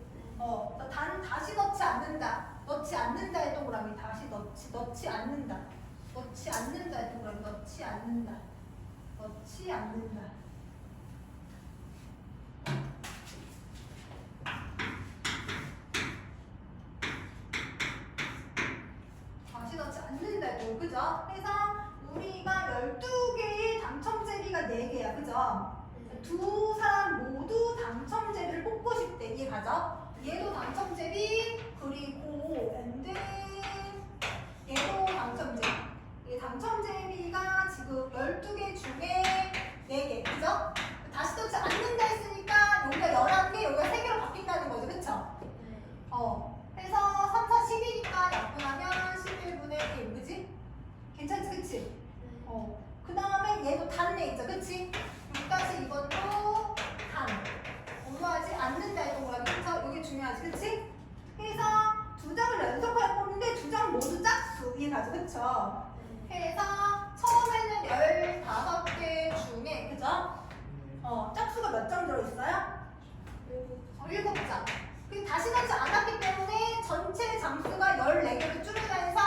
다시 넣지 않는다. 넣지 않는다 의 동그라미. 다시 넣지 않는다. 넣지 않는다 의 동그라미. 넣지 않는다. 넣지 않는다. 다시 넣지 않는다 의 동그라미. 그죠? 그래서 우리가 12개의 당첨제비가 4개야. 그죠? 두 사람 모두 당첨제비를 뽑고 싶대. 이해가죠? 얘도 당첨제비, 그리고 얘도 당첨제비. 이 당첨제비가 지금 12개 중에 4개. 그죠? 다시 넣지 않는다 했으니까 여기가 11개, 여기가 3개로 바뀐다는 거죠. 그쵸? 그래서 3, 4, 10이니까 약분하면 11분의 1. 그치? 괜찮지? 그치? 그 다음에 얘도 단내 있죠. 그치? 6-2번도 단. 공부하지 않는다 했던 거야. 그쵸? 이게 중요하지. 그치? 그래서 2장을 연속하여 뽑는데 2장 모두 짝수. 이해가죠? 그쵸? 그래서 처음에는 15개 중에, 그죠? 짝수가 몇 장 들어있어요? 7장. 다시 넣지 않았기 때문에 전체 장수가 14개로 줄으면서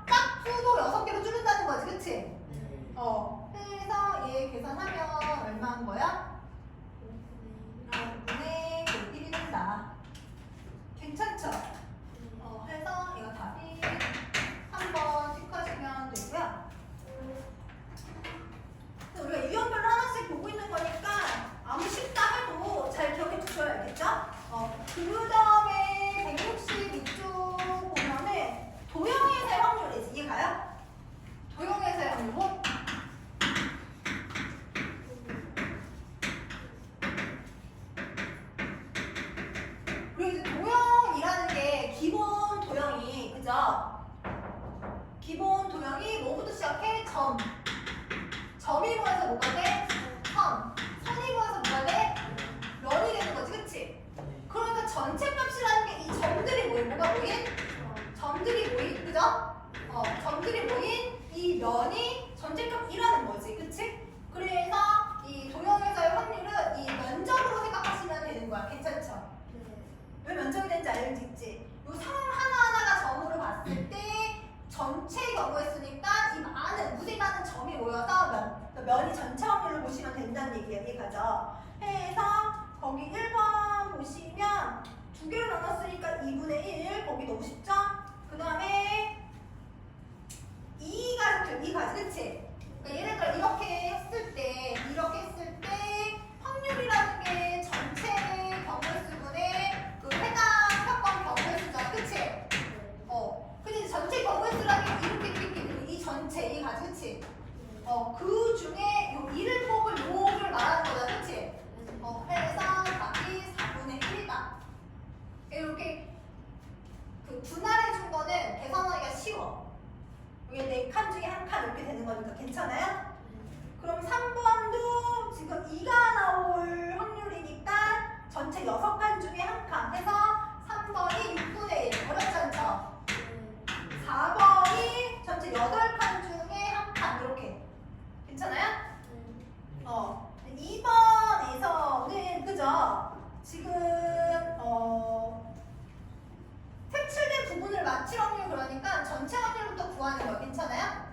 짝수도 6개로 줄는다는 거지. 그치? 그래서 얘 계산하면 얼마인 거야? 5분의 1이 된다. 괜찮죠? 해서 얘가 답이 3번 체크하시면 되고요. 우리가 유형별로 하나씩 보고 있는 거니까 아무 쉽다 해도 잘 기억해 주셔야 알겠죠? 그 다음에 162쪽 보면은 도형에서의 확률이지. 이해 가요? 도형에서의 확률. 점이 모여서 뭐가 돼? 선이 모여서 뭐가 돼? 면이 되는 거지, 그치? 그러니까 전체 값이라는 게 이 점들이 뭐가 모인? 점들이 모인, 그죠? 점들이 모인 이 면이 전체 값이라는 거지, 그치? 그래서 이 도형에서의 확률은 이 면적으로 생각하시면 되는 거야. 괜찮죠? 왜 면적이 되는지 알겠지? 요 상황 하나하나가 점으로 봤을 때 전체 경우에 쓰니까 이 많은, 무지 많은 점이 모여서 면이 전체 확률을 보시면 된다는 얘기예요. 이해가죠? 해서 거기 1번 보시면 두 개로 나눴으니까 2분의 1 거기 넣으시죠? 그 다음에 2가 그치? 그러니까 얘네들 이렇게 했을 때 확률이라는 게 전체 경우의 수분의 그 해당 사건 경우의 수잖아, 그치? 근데 전체 경우의 수라는 게 이렇게 이 전체 이 가지, 그치? 그 중에 요 1을 뽑을 요를 말하는 거다, 그치? 해서 답이 4분의 1이다. 이렇게 그 분할해 준 거는 계산하기가 쉬워. 이게 4칸 중에 1칸 이렇게 되는 거니까 괜찮아요? 그럼 3번도 지금 2가 나올 확률이니까 전체 6칸 중에 1칸 해서 3번이 6분의 1. 어렵지 않죠? 4번이 전체 8칸 중에 1칸 이렇게. 괜찮아요? 2번에서는 그죠? 지금 색칠된 부분을 맞출 확률 그러니까 전체 확률부터 구하는 거야. 괜찮아요?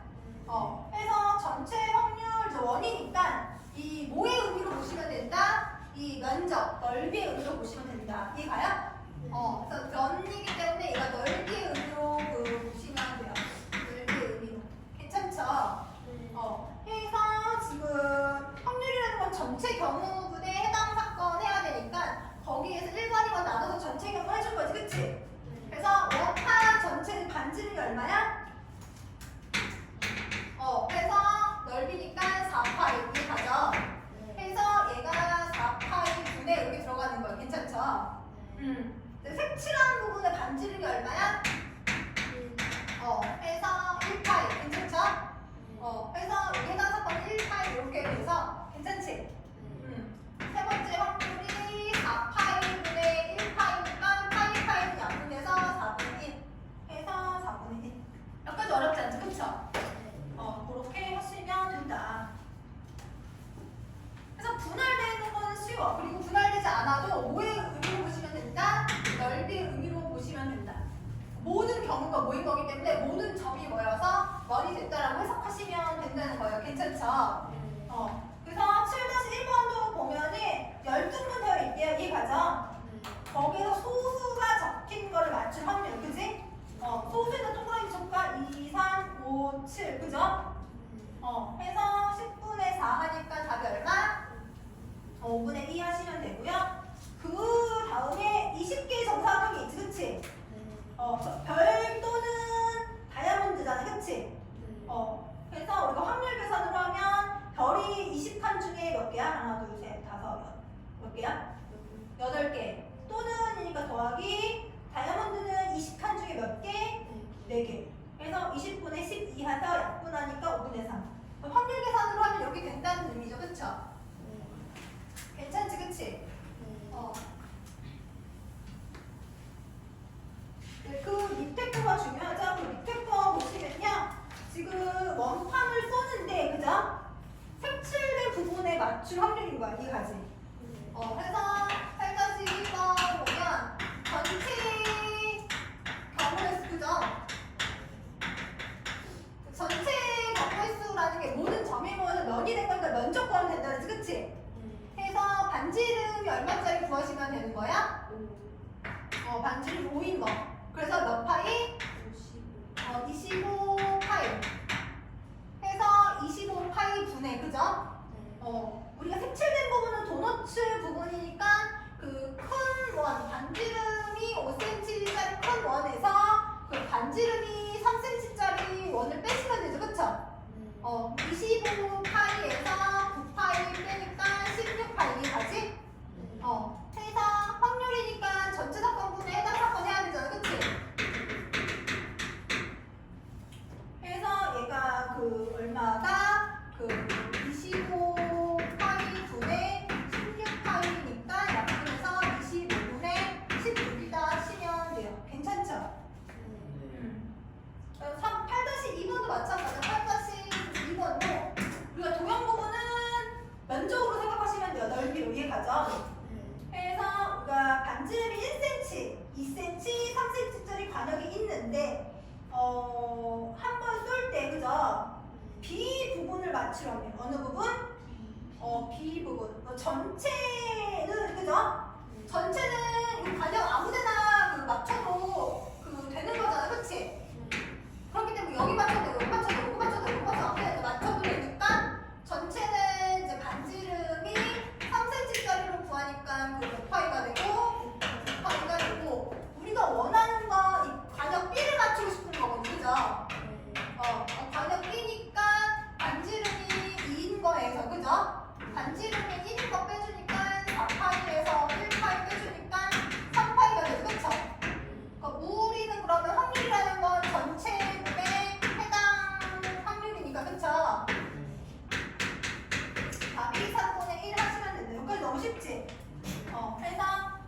해서 전체 확률 저 원이니까 이 뭐의 의미로 보시면 된다? 이 면적, 넓이의 의미로 보시면 된다. 이해가요? 그래서 면이기 때문에 얘가 넓이의 의미로 보시면 돼요. 넓이의 의미로. 괜찮죠? 해서 지금 확률이라는 건 전체 경우분에 해당 사건 해야 되니까 거기에서 1번이만 나눠서 전체 경우 해준 거지, 그치? 그래서 원판 전체 반지름이 얼마야? 해서 넓이니까 4파이 이게 가죠? 해서 얘가 4파이 분의 이렇게 들어가는 거예요. 괜찮죠? 색칠한 부분의 반지름이 얼마야? 해서 1파이 괜찮죠? 해서 해당 사건 1파이 이렇게 돼서 괜찮지? 세 번째 확률이 4파이 분의 1파이니까 파이는 약분해서 4분의 1 해서 4분의 1 여기까지 어렵지 않죠? 그쵸? 그렇게 하시면 된다. 그래서 분할되는 건 쉬워. 그리고 분할되지 않아도 뭐의 의미로 보시면 된다? 넓이의 의미로 보시면 된다. 모든 경우가 모인 거기 때문에 모든 점이 모여서 면이 됐다라고 해석하시면 된다는 거예요. 괜찮죠? 그래서 7-1번도 보면은 12문 되어 있대요. 이해가죠? 거기서 소수가 적힌 거를 맞출 확률, 그지? 소수에다 동그라미 쳤까 2, 3, 5, 7, 그죠? 해서 10분의 4 하니까 답이 얼마? 5분의 2 하시면 되고요. 그 다음에 20개의 정사각형이 있지, 그치? 별도는 다이아몬드잖아, 그치? 그래서 우리가 확률 계산으로 하면 별이 20칸 중에 몇 개야? 하나, 둘, 셋, 다섯, 몇 개야? 8개. 또는이니까 더하기 다이아몬드는 20칸 중에 몇 개? 4개. 그래서 20분의 12 해서 약분하니까 5분의 3. 확률 계산으로 하면 이렇게 된다는 의미죠, 그쵸? 괜찮지, 그치? 네, 그 밑에 거가 중요하죠. 그 밑에 거 보시면요. 지금 원판을 썼는데, 그죠? 색칠된 부분에 맞출 확률인 거야, 이 가지. 그래서 8-1번 보면 전체 경우의 수, 그죠? 전체 경우의 수라는 게 모든 점이 모여서 면이 된 거니까 면적 구하면 된다는 거지, 그치? 해서 반지름이 얼마짜리 구하시면 되는 거야? 반지름 5인 거. 그래서 몇 파이? 25파이. 해서 25파이 분의, 그죠? 우리가 색칠된 부분은 도너츠 부분이니까 그 큰 원, 반지름이 5cm짜리 큰 원에서 그 반지름이 3cm짜리 원을 빼시면 되죠, 그쵸? 25파이에서 9파이 빼니까 16파이 가지? 해서 확률이니까 전체 사건분에 해당 사건 해야 되잖아, 그치? 해서 얘가 그 얼마 전체는 그죠? 전체는 이 관역 아무데나 그 맞춰도 그 되는 거잖아, 그렇지? 그렇기 때문에 여기 맞춰도 여기 맞춰도 여기 맞춰도 여기 맞춰도 아무데나 맞춰도 되니까 전체는 이제 반지름이 3cm짜리로 구하니까 그 몇 파이가 되고 9파이가 되고 우리가 원하는 거 이 관역 B를 맞추고 싶은 거거든, 그죠? 관역 B니까 반지름이 2인 거에서 그죠? 반지름이 1인 거 빼주니까 4파이에서 1파이 빼주니까 3파이가 되죠, 그쵸? 우리는 그러면 확률이라는 건 전체 grup에 해당 확률이니까, 그쵸? 답이 3분의 1 하시면 된다. 여기까지 너무 쉽지? 그래서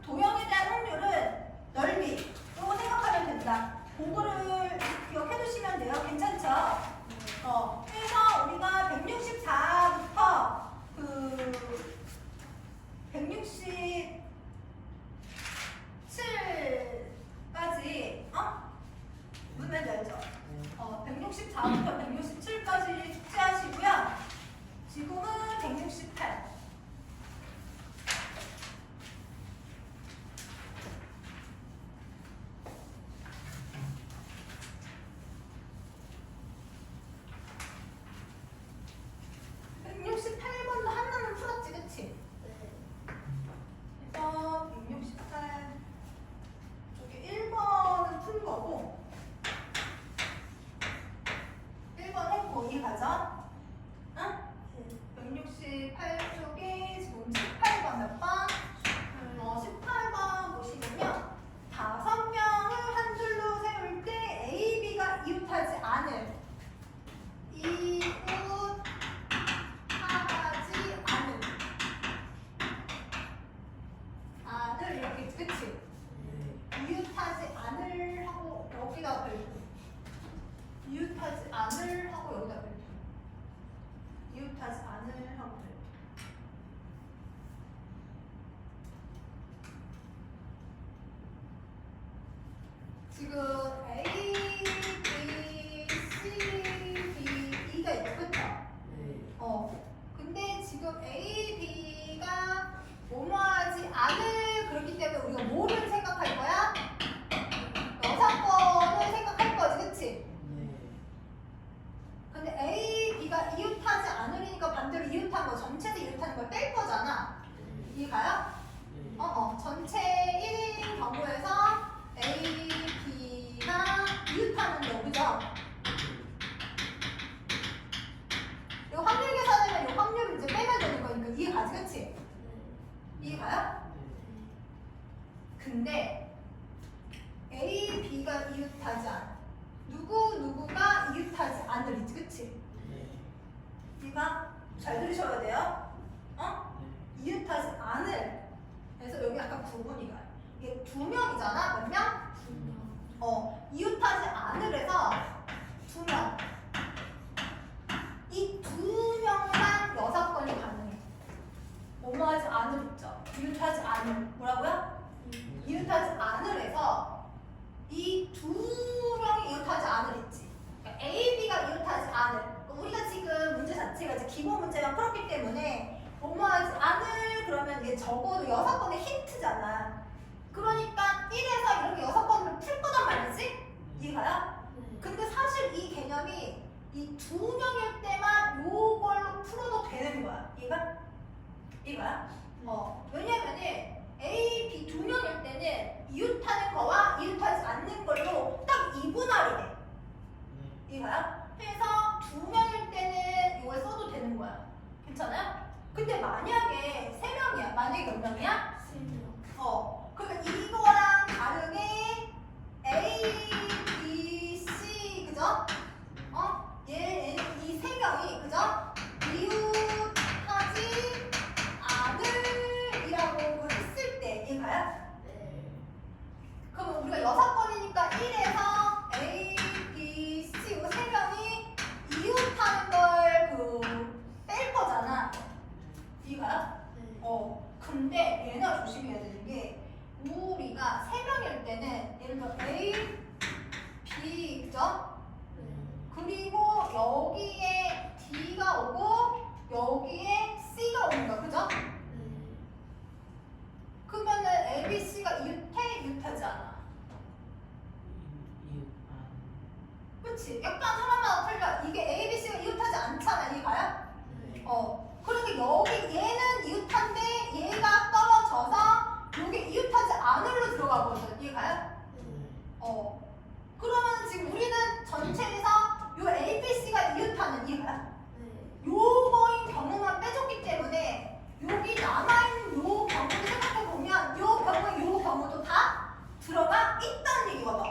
도형에 대한 확률은 넓이 이거 생각하면 된다. 그거를 기억해 두시면 돼요. 괜찮죠? 그래서 우리가 164부터 그 167까지 무슨 말인지 알죠? 164부터 167까지 숙제하시고요. 지금은 168. 하나는 풀었지, 그치? 그래서 168 저기 1번은 푼 거고 1번 했고 이 가죠? 응? 168쪽에 지금 18번 몇 번? 18번 보시면요 5명을 한 줄로 세울 때 A, B가 이웃하지 않을 이렇게 그치? 이웃하지 않을 하고 여기다 별표 이웃하지 않을 하고 여기다 별표 이웃하지 않을 하고 별표 지금 A, B, C, D, E가 있죠, 그쵸? 근데 지금 A, B가 뭐뭐하지 않을 그렇기 때문에 우리가 뭐를 생각할 거야? 여사건을 생각할 거지, 그치? 근데 A, B가 이웃하지 않으니까 반대로 이웃한 거, 전체에서 이웃하는 걸 뺄 거잖아. 이해가요? 전체 1인 경우에서 A, B가 이웃하는 거, 그죠? 이 확률 계산하면 이 확률을 이제 빼면 되는 거니까 이해가지, 그치? 이해가요? 근데 A, B가 이웃하지 않아. 누구가 이웃하지 않으리지, 그치? 이해가? 잘 들으셔야 돼요. 이웃하지 않을. 그래서 여기 약간 구분이 가요. 이게 2명이잖아. 몇 명? 2명. 이웃하지 않으래서 2명. 이 2명만 6건이 가능해. 뭐뭐하지 않을 있죠. 이웃하지 않을. 뭐라고요? 이웃하지 않을 해서 이 2명이 이웃하지 않을 있지. 그러니까 A, B가 이웃하지 않을. 그러니까 우리가 지금 문제 자체가 이제 기본 문제만 풀었기 때문에 뭐뭐하지 않을 그러면 이게 적어도 6건의 힌트잖아. 그러니까 1에서 이렇게 6건을 풀 거란 말이지? 이해가요? 근데 사실 이 개념이 이 2명일 때만 요걸로 풀어도 되는 거야. 이해가? 왜냐면은 A, B 2명일 때는 이웃하는 거와 이웃하지 않는 걸로 딱 이분할이 돼. 이해가요? 그래서 2명일 때는 이걸 써도 되는 거야. 괜찮아요? 근데 만약에 3명이야. 만약에 몇 명이야? 3명. 그러니까 이거랑 다르게 A, B, C, 그죠? 이 3명이, 그죠? 이웃하지 않을이라고 했을 때, 이해가요? 그러면 우리가 6건이니까 1에서 A, B, C 이 3명이 이웃하는 걸 뺄 거잖아. 이해가요? 근데 얘네가 조심해야 되는 게 우리가 3명일 때는 예를 들어 A, B, 그죠? 그리고 여기에 D가 오고 여기에 C가 오는 거야, 그죠? 그러면은 ABC가 이웃해? 이웃하지 않아? 그치? 약간 사람마다 틀려. 이게 ABC가 이웃하지 않잖아. 이해가요? 그러니까 여기 얘는 이웃한데 얘가 떨어져서 이게 이웃하지 않을로 들어가거든. 이해가요? 그러면 지금 우리는 전체에서 요 ABC가 이웃하는 이해가요? 요거인 경우만 빼줬기 때문에 여기 남아있는 요 경우를 생각해보면 요 경우에 요 경우도 다 들어가 있다는 얘기거든.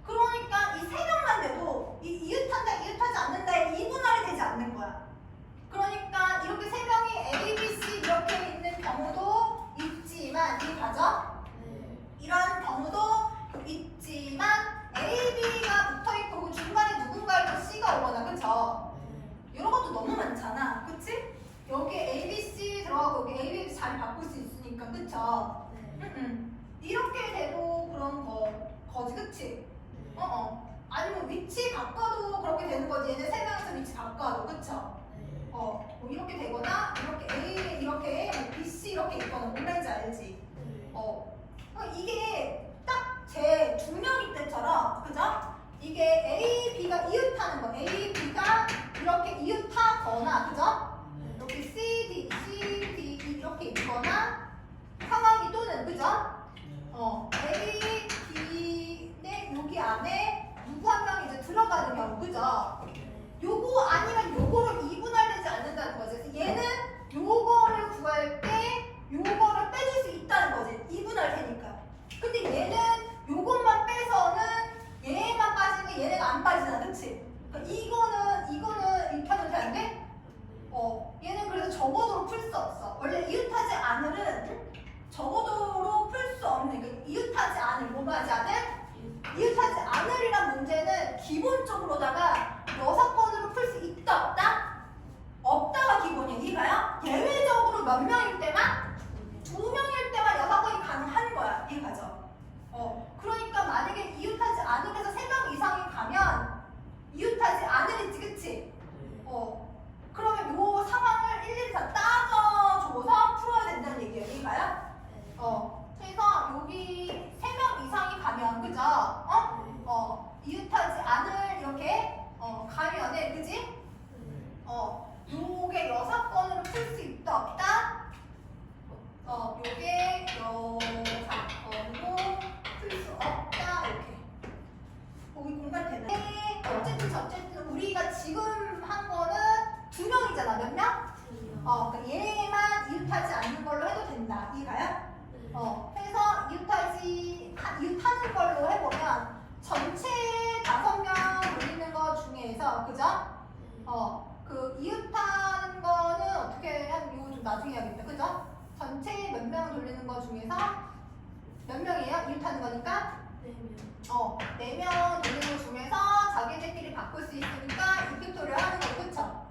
그러니까 이 세 명만 돼도 이 이웃한다 이웃하지 않는다에 이분할이 되지 않는 거야. 그러니까 이렇게 세 명이 A, B, C 이렇게 있는 경우도 있지만 이해가죠? 이런 경우도 있지만 A, B가 붙어있고 그 중간에 누군가에도 C가 오거나 그쵸? 이런 것도 너무 많잖아. 그치? 여기 A, B, C 들어가고 여기 A, B 자리 바꿀 수 있으니까 그쵸? 이렇게 돼도 그런 거지 그치? 아니면 위치 바꿔도 그렇게 되는 거지. 얘네 세 명에서 위치 바꿔도 그쵸? 뭐 이렇게 되거나 이렇게 A 이렇게 뭐 B, C 이렇게 있거나 뭔지 알지? 이게 딱 제 두 명일 때처럼 그죠? 이게 A, B가 이웃하는 거. A, B가 이렇게 이웃하거나 그죠? 이렇게 C, D, C, D 이렇게 있거나 상황이 또는 그죠? A, B 네 여기 안에 누구 한 명이 이제 들어가는 경우 그죠? 요거 아니면 요거를 이분할되지 않는다는 거지. 그래서 얘는 요거를 구할 때 요거를 빼줄 수 있다는 거지. 이분할 테니까. 근데 얘는 요것만 빼서는 얘만 빠지면 얘네가 안 빠지잖아. 그치? 그러니까 이거는 이렇게 하면 돼, 안 돼? 얘는 그래서 적어도로 풀 수 없어. 원래 이웃하지 않을은 적어도로 풀 수 없는, 그러니까 이웃하지 않을, 뭐가 하지 않을? 이웃하지 않으리란 문제는 기본적으로다가 6번으로 풀 수 있다 없다? 없다가 기본이야. 이해가요? 예외적으로 몇 명일 때만? 2명일 때만 6번이 가능한 거야. 이해가죠? 그러니까 만약에 이웃하지 않으면서 3명 이상이 가면 이웃하지 않으겠지 그치? 그러면 요 상황을 일일이 다 따져줘서 풀어야 된다는 얘기예요. 이해가요? 그래서 여기 3명 이상이 가면 그죠? 이웃하지 않을 이렇게 가면은 그지? 요게 6건으로 풀 수 있다 없다? 요게 6건으로 풀 수 없다 이렇게 거기 공간 되네. 어쨌든 우리가 지금 한 거는 2명이잖아. 몇 명? 그러니까 얘만 이웃하지 않는 걸로 해도 된다. 이해가요? 해서 이웃하는 걸로 해보면 전체 5명 돌리는 거 중에서 그죠? 그 이웃하는 거는 어떻게 하는 이거 좀 나중에 해야겠다. 그죠? 전체 몇 명 돌리는 거 중에서 몇 명이에요? 이웃하는 거니까? 4명 돌리는 거 중에서 자기들끼리 바꿀 수 있으니까 이펙토리를 하는 거 그쵸?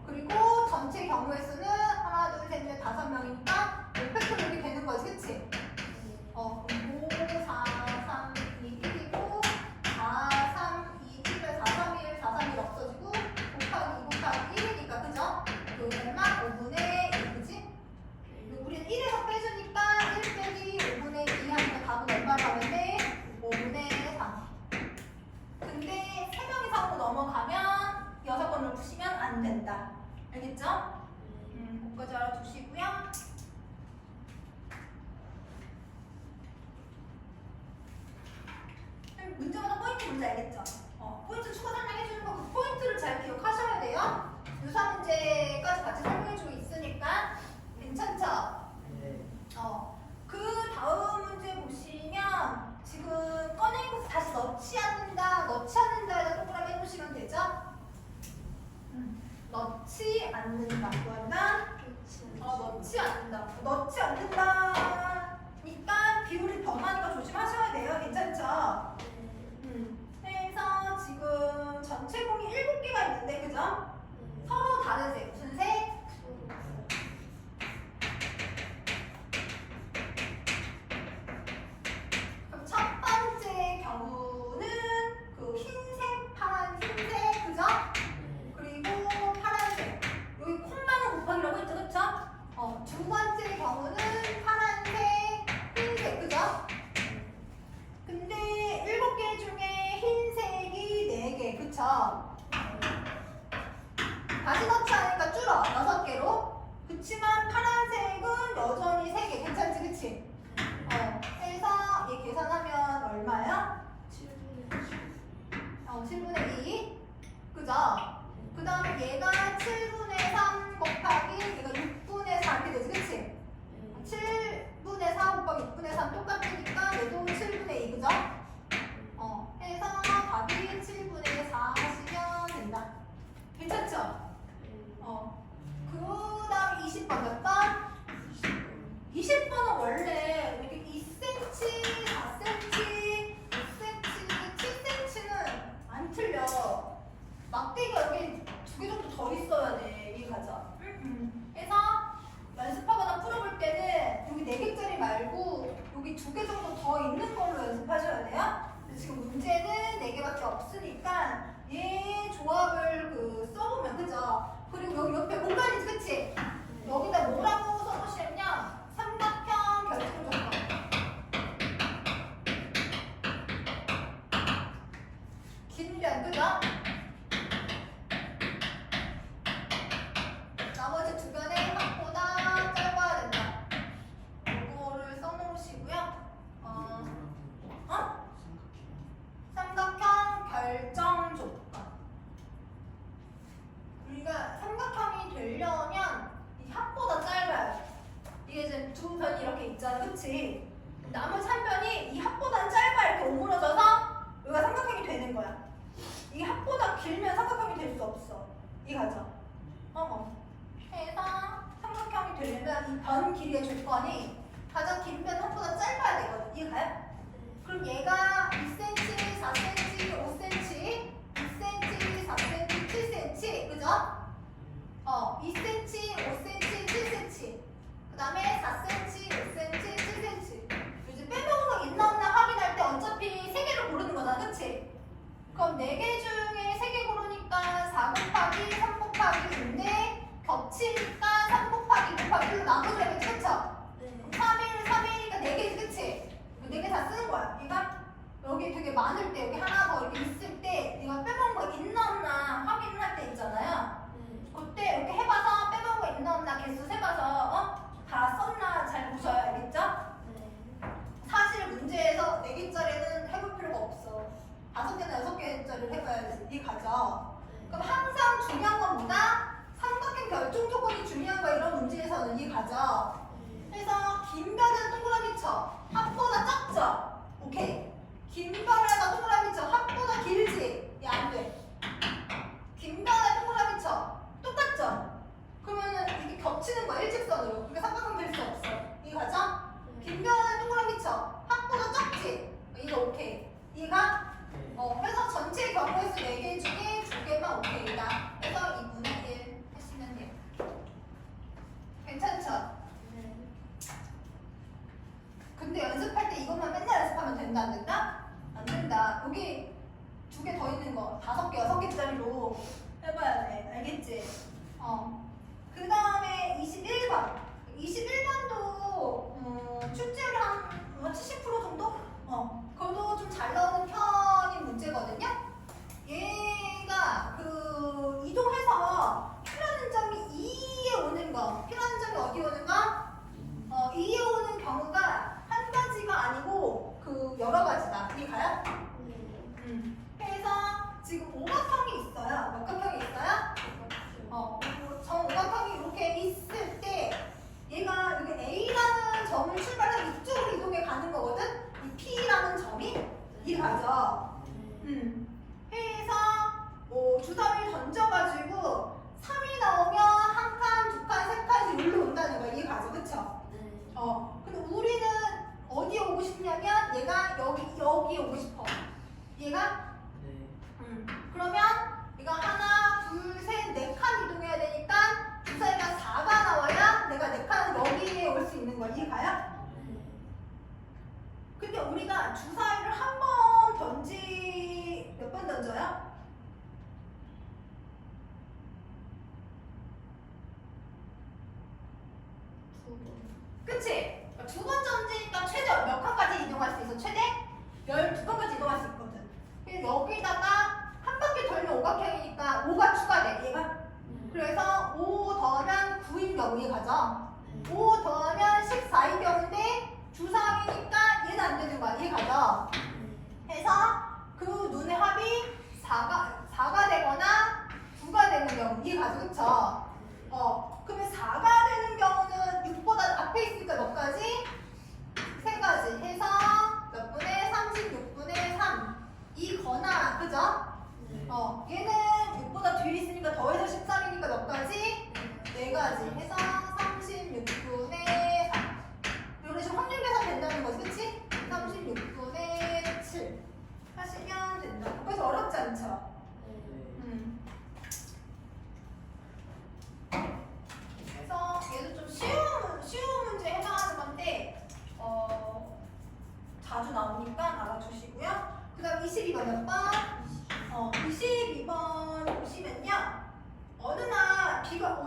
그리고 전체 경우의 수는 하나, 둘, 셋, 넷, 5명이니까 이펙토리 이렇게 되는 거지, 그치? 5, 4, 3, 2, 1이고 4, 3, 2, 1, 4, 3, 1, 4, 3, 1 없어지고 곱하기 2 곱하기 1이니까 그죠? 그러면 5분의 1이지? 우리는 1에서 빼주니까 1 빼기 5분의 2 하면 답은 얼마로 하면 돼? 5분의 3. 근데 3명 이상으로 넘어가면 6번으로 푸시면 안 된다. 알겠죠? 그거까지 알아두시고요. 문제마다 포인트 뭔지 알겠죠? 포인트 추가 설명해주는 거 그 포인트를 잘 기억하셔야 돼요. 유사 문제까지 같이 설명해주고 있으니까 괜찮죠? 그 다음 문제 보시면 지금 꺼낸 거 다시 넣지 않는다에다 동그라미 해놓으시면 되죠? 넣지 않는다. 그러면 넣지 않는다. 넣지 않는다니까 비율이 더 많으니까 조심하셔야 돼요. 괜찮죠? 그래서 지금 전체 공이 7개가 있는데 그죠? 서로 다르세요. 무슨 색? 그럼 첫 번째 경우는 그 흰색, 파란, 흰색, 그죠? 그리고 파란색. 여기 콤마는 그죠? 나머지 두 변의 합보다 짧아야 된다. 이거를 써놓으시고요. 삼각형 결정 조건. 우리가 삼각형이 되려면 이 합보다 짧아야 돼. 이게 지금 두 변이 이렇게 있잖아, 그치? 나머지 한 변이 이 합보다 짧아 이렇게 오므러져서 여기가 삼각형이 되는 거야. 이게 합보다 길면 삼각형이 될 수 없어. 이해가죠? 해서 삼각형이 되려면 이 변 길이의 조건이 가장 긴 변 합보다 짧아야 되거든. 이해가요? 그럼 얘가 2cm, 4cm, 5cm, 6cm, 4cm, 7cm, 그죠? 2cm, 5cm, 7cm. 그 다음에 4cm, 5cm, 7cm. 이제 빼먹은 거 있나 없나 확인할 때 어차피 3개를 고르는 거잖아, 그치? 그럼 4개 중에 3개 고르니까 4 곱하기 3 곱하기 5인데 겹치니까 3 곱하기 곱하기 나머지가 있겠지, 그쵸? 3일, 3일이니까 4개지, 그치? 4개 다 쓰는 거야. 그러니까 여기 되게 많을 때, 여기 하나 더 이렇게 있을 때 네가 빼먹은 거 있나 없나 확인할 때 있잖아요. 그때 이렇게 해봐서 빼먹은 거 있나 없나 개수 세봐서 다 썼나 잘 보셔야 알겠죠? 사실 문제에서 4개짜리는 해볼 필요가 없어. 5개나 6개짜리를 해봐야지. 이해 가죠? 그럼 항상 중요한 건 뭐다? 삼각형 결정 조건이 중요한 거야. 이런 문제에서는 이해 가죠? 그래서 긴 변은 동그라미 쳐. 합보다 작죠? 오케이. 긴 변에다 동그라미 쳐. 합보다 길지? 얘 안 돼. 긴 변에 동그라미 쳐. 똑같죠? 그러면은 이게 겹치는 거야. 일직선으로. 그러니까 삼각형 될 수 없어. 이해 가죠? 긴 변에 동그라미 쳐. 합보다 작지? 이거 오케이. 이해가? 그래서 전체 경우의 수 4개 중에 2개만 오케이다. 그래서 2분의 1 하시면 돼요. 괜찮죠? 근데 연습할 때 이것만 맨날 연습하면 된다, 안 된다? 안 된다. 여기 2개 더 있는 거 5개, 6개짜리로 해봐야 돼. 알겠지? 그 다음에 21번. 21번도 출제율 한 70% 정도? 그것도 좀 잘 나오는 편인 문제거든요? 얘가 이동해서 필요한 점이 2에 오는 거. 필요한 점이 어디 오는 거? 2에 오는 경우가 한 가지가 아니고 여러 가지다. 이해 가요? 그래서 지금 오각형이 있어요. 몇 각형이 있어요? 정오각형이 이렇게 있을 때 얘가 여기 A라는 점을 출발해서 이쪽으로 이동해 가는 거거든? 이 P라는 점이? 이해 가죠? 해서 주사위를 던져가지고 3이 나오면 한 칸, 2칸, 3칸씩 여기로 온다는 거야. 이해 가죠? 그쵸? 근데 우리는 어디에 오고 싶냐면 얘가 여기에 오고 싶어. 얘가? 그러면 얘가 하나, 둘, 셋, 4칸 이동해야 되니까 주사위가 4가 나와야 내가 4칸은 여기에 올 수 있는 거야. 이해 가요? 근데 우리가 주사위를 한 번 몇 번 던져요? 그치? 2번 던지니까 최대 몇 칸까지 이동할 수 있어? 최대 12칸까지 이동할 수 있거든. 그래서 여기다가 한 바퀴 돌면 오각형이니까 5가 추가돼, 얘가. 그래서 5 더하면 9인 경우에 가죠. 5 더하면 14인 경우인데 주사위니까 얘는 안 되는 거야. 얘 가죠. 해서 그 눈의 합이 4가 되거나 9가 되는 경우. 이해 가죠? 그쵸? 그러면 4가 되는 경우는 6보다 앞에 있으니까 몇 가지? 3가지 해서 몇 분의 36분의 3 이거나, 그죠? 얘는 6보다 뒤에 있으니까 더해서 13이니까 몇 가지? 4가지 해서 36분의 3 이런 식으로 확률 계산 된다는 거지, 그치? 36분의 7 하시면 된다. 그래서 어렵지 않죠? 그래서 얘도 좀 쉬운 문제 해당하는 건데 자주 나오니까 알아주시고요. 그 다음 22번 몇 번? 22번 보시면요. 어느 날 비가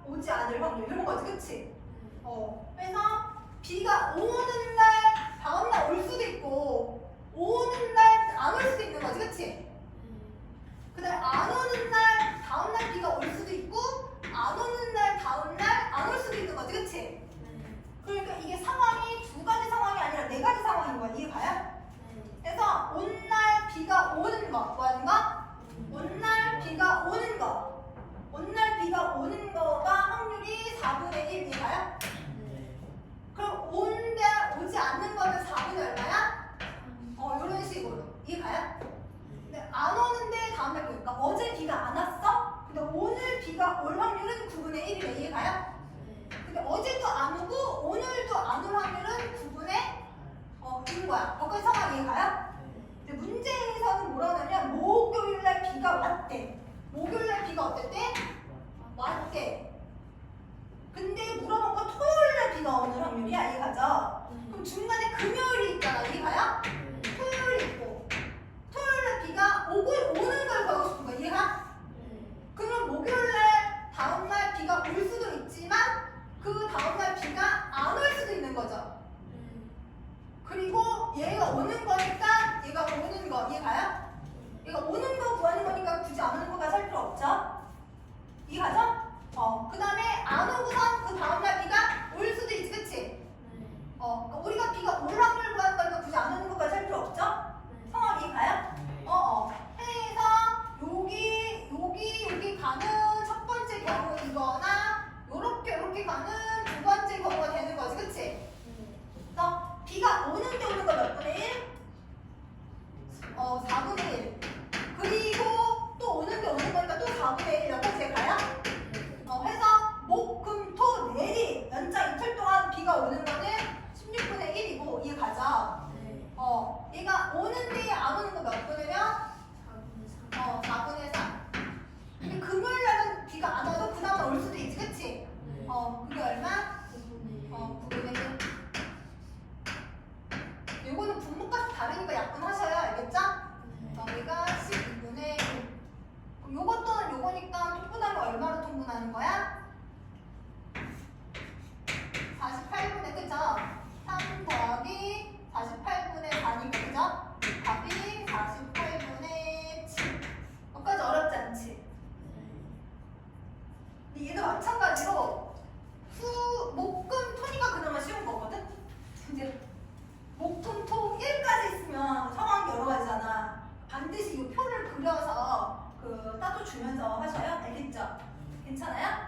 오지 않을 확률 이런 거지, 그치? 그래서 비가 오는 날 다음날 올 수도 있고 오는 날 안 올 수도 있는 거지, 그치? 거야. 이해가요? 그래서 온날 비가 오는 거. 뭐 하는 거? 온날 비가 오는 거. 온날 비가 오는 거가 확률이 4분의 1. 이해가요? 그럼 온데 오지 않는 거는 4분의 얼마야? 이런 식으로. 이해가요? 근데 안 오는데 다음날 보니까 어제 비가 안 왔어? 근데 오늘 비가 올 확률은 9분의 1이래. 이해가요? 근데 어제도 안 오고 오늘도 안 올 확률은 9분의 1인 거야. 거기까지 상황 이해가요? 근데 문제에서는 뭐라 하냐면 목요일날 비가 왔대. 목요일날 비가 어땠대? 왔대. 근데 물어본 건 토요일날 비가 오는 확률이야. 이해가죠? 그럼 중간에 금요일이 있잖아. 이해가요? 토요일이 있고 토요일날 비가 오고 오는 걸 보고 싶은 거야. 이해가? 그러면 목요일날 다음날 비가 올 수도 있지만 그 다음날 비가 안 올 수도 있는 거죠. 그리고 얘가 오는 거니까 얘가 오는 거. 이해가요? 얘가 오는 거 구하는 거니까 굳이 안 오는 거가 살 필요 없죠. 이해가죠? 그 다음에 안 오고선 그 다음날 비가 올 수도 있지. 그치? 그러니까 우리가 비가 올 확률 구하는 거니까 굳이 안 오는 거까지 할 필요 없죠? 상황 이해가요? 해서 여기 가는 첫 번째 경우이거나 요렇게 가는 두 번째 경우가 되는 거지. 그치? 그래서 비가 오는데 오는 거 몇 분의 1? 4분의 1. 그리고 또 오는데 오는 거니까 또 4분의 1 여기까지 가요? 해서 목, 금, 토, 내리 연장 이틀 동안 비가 오는 거는 16분의 1이고 이해 가죠? 얘가 오는데 안 오는 거 몇 분이면? 4분의 3. 근데 금요일 날은 비가 안 와도 그 다음에 올 수도 있지. 그치? 그게 얼마? 9분의 1. 요거는 분모값이 다르니까 약분하셔야 알겠죠? 얘가 12분의 1. 요것 또는 요거니까 통분하면 얼마로 통분하는 거야? 48분의 그죠? 3 더하기 48분의 4니까 그죠? 답이 48분의 7. 여기까지 어렵지 않지? 근데 얘도 마찬가지로 목금 토니까 그나마 쉬운 거거든? 근데 목금 토 1까지 있으면 상황이 여러 가지잖아. 반드시 이 표를 그려서 따도 주면서 하셔요. 알겠죠? 괜찮아요?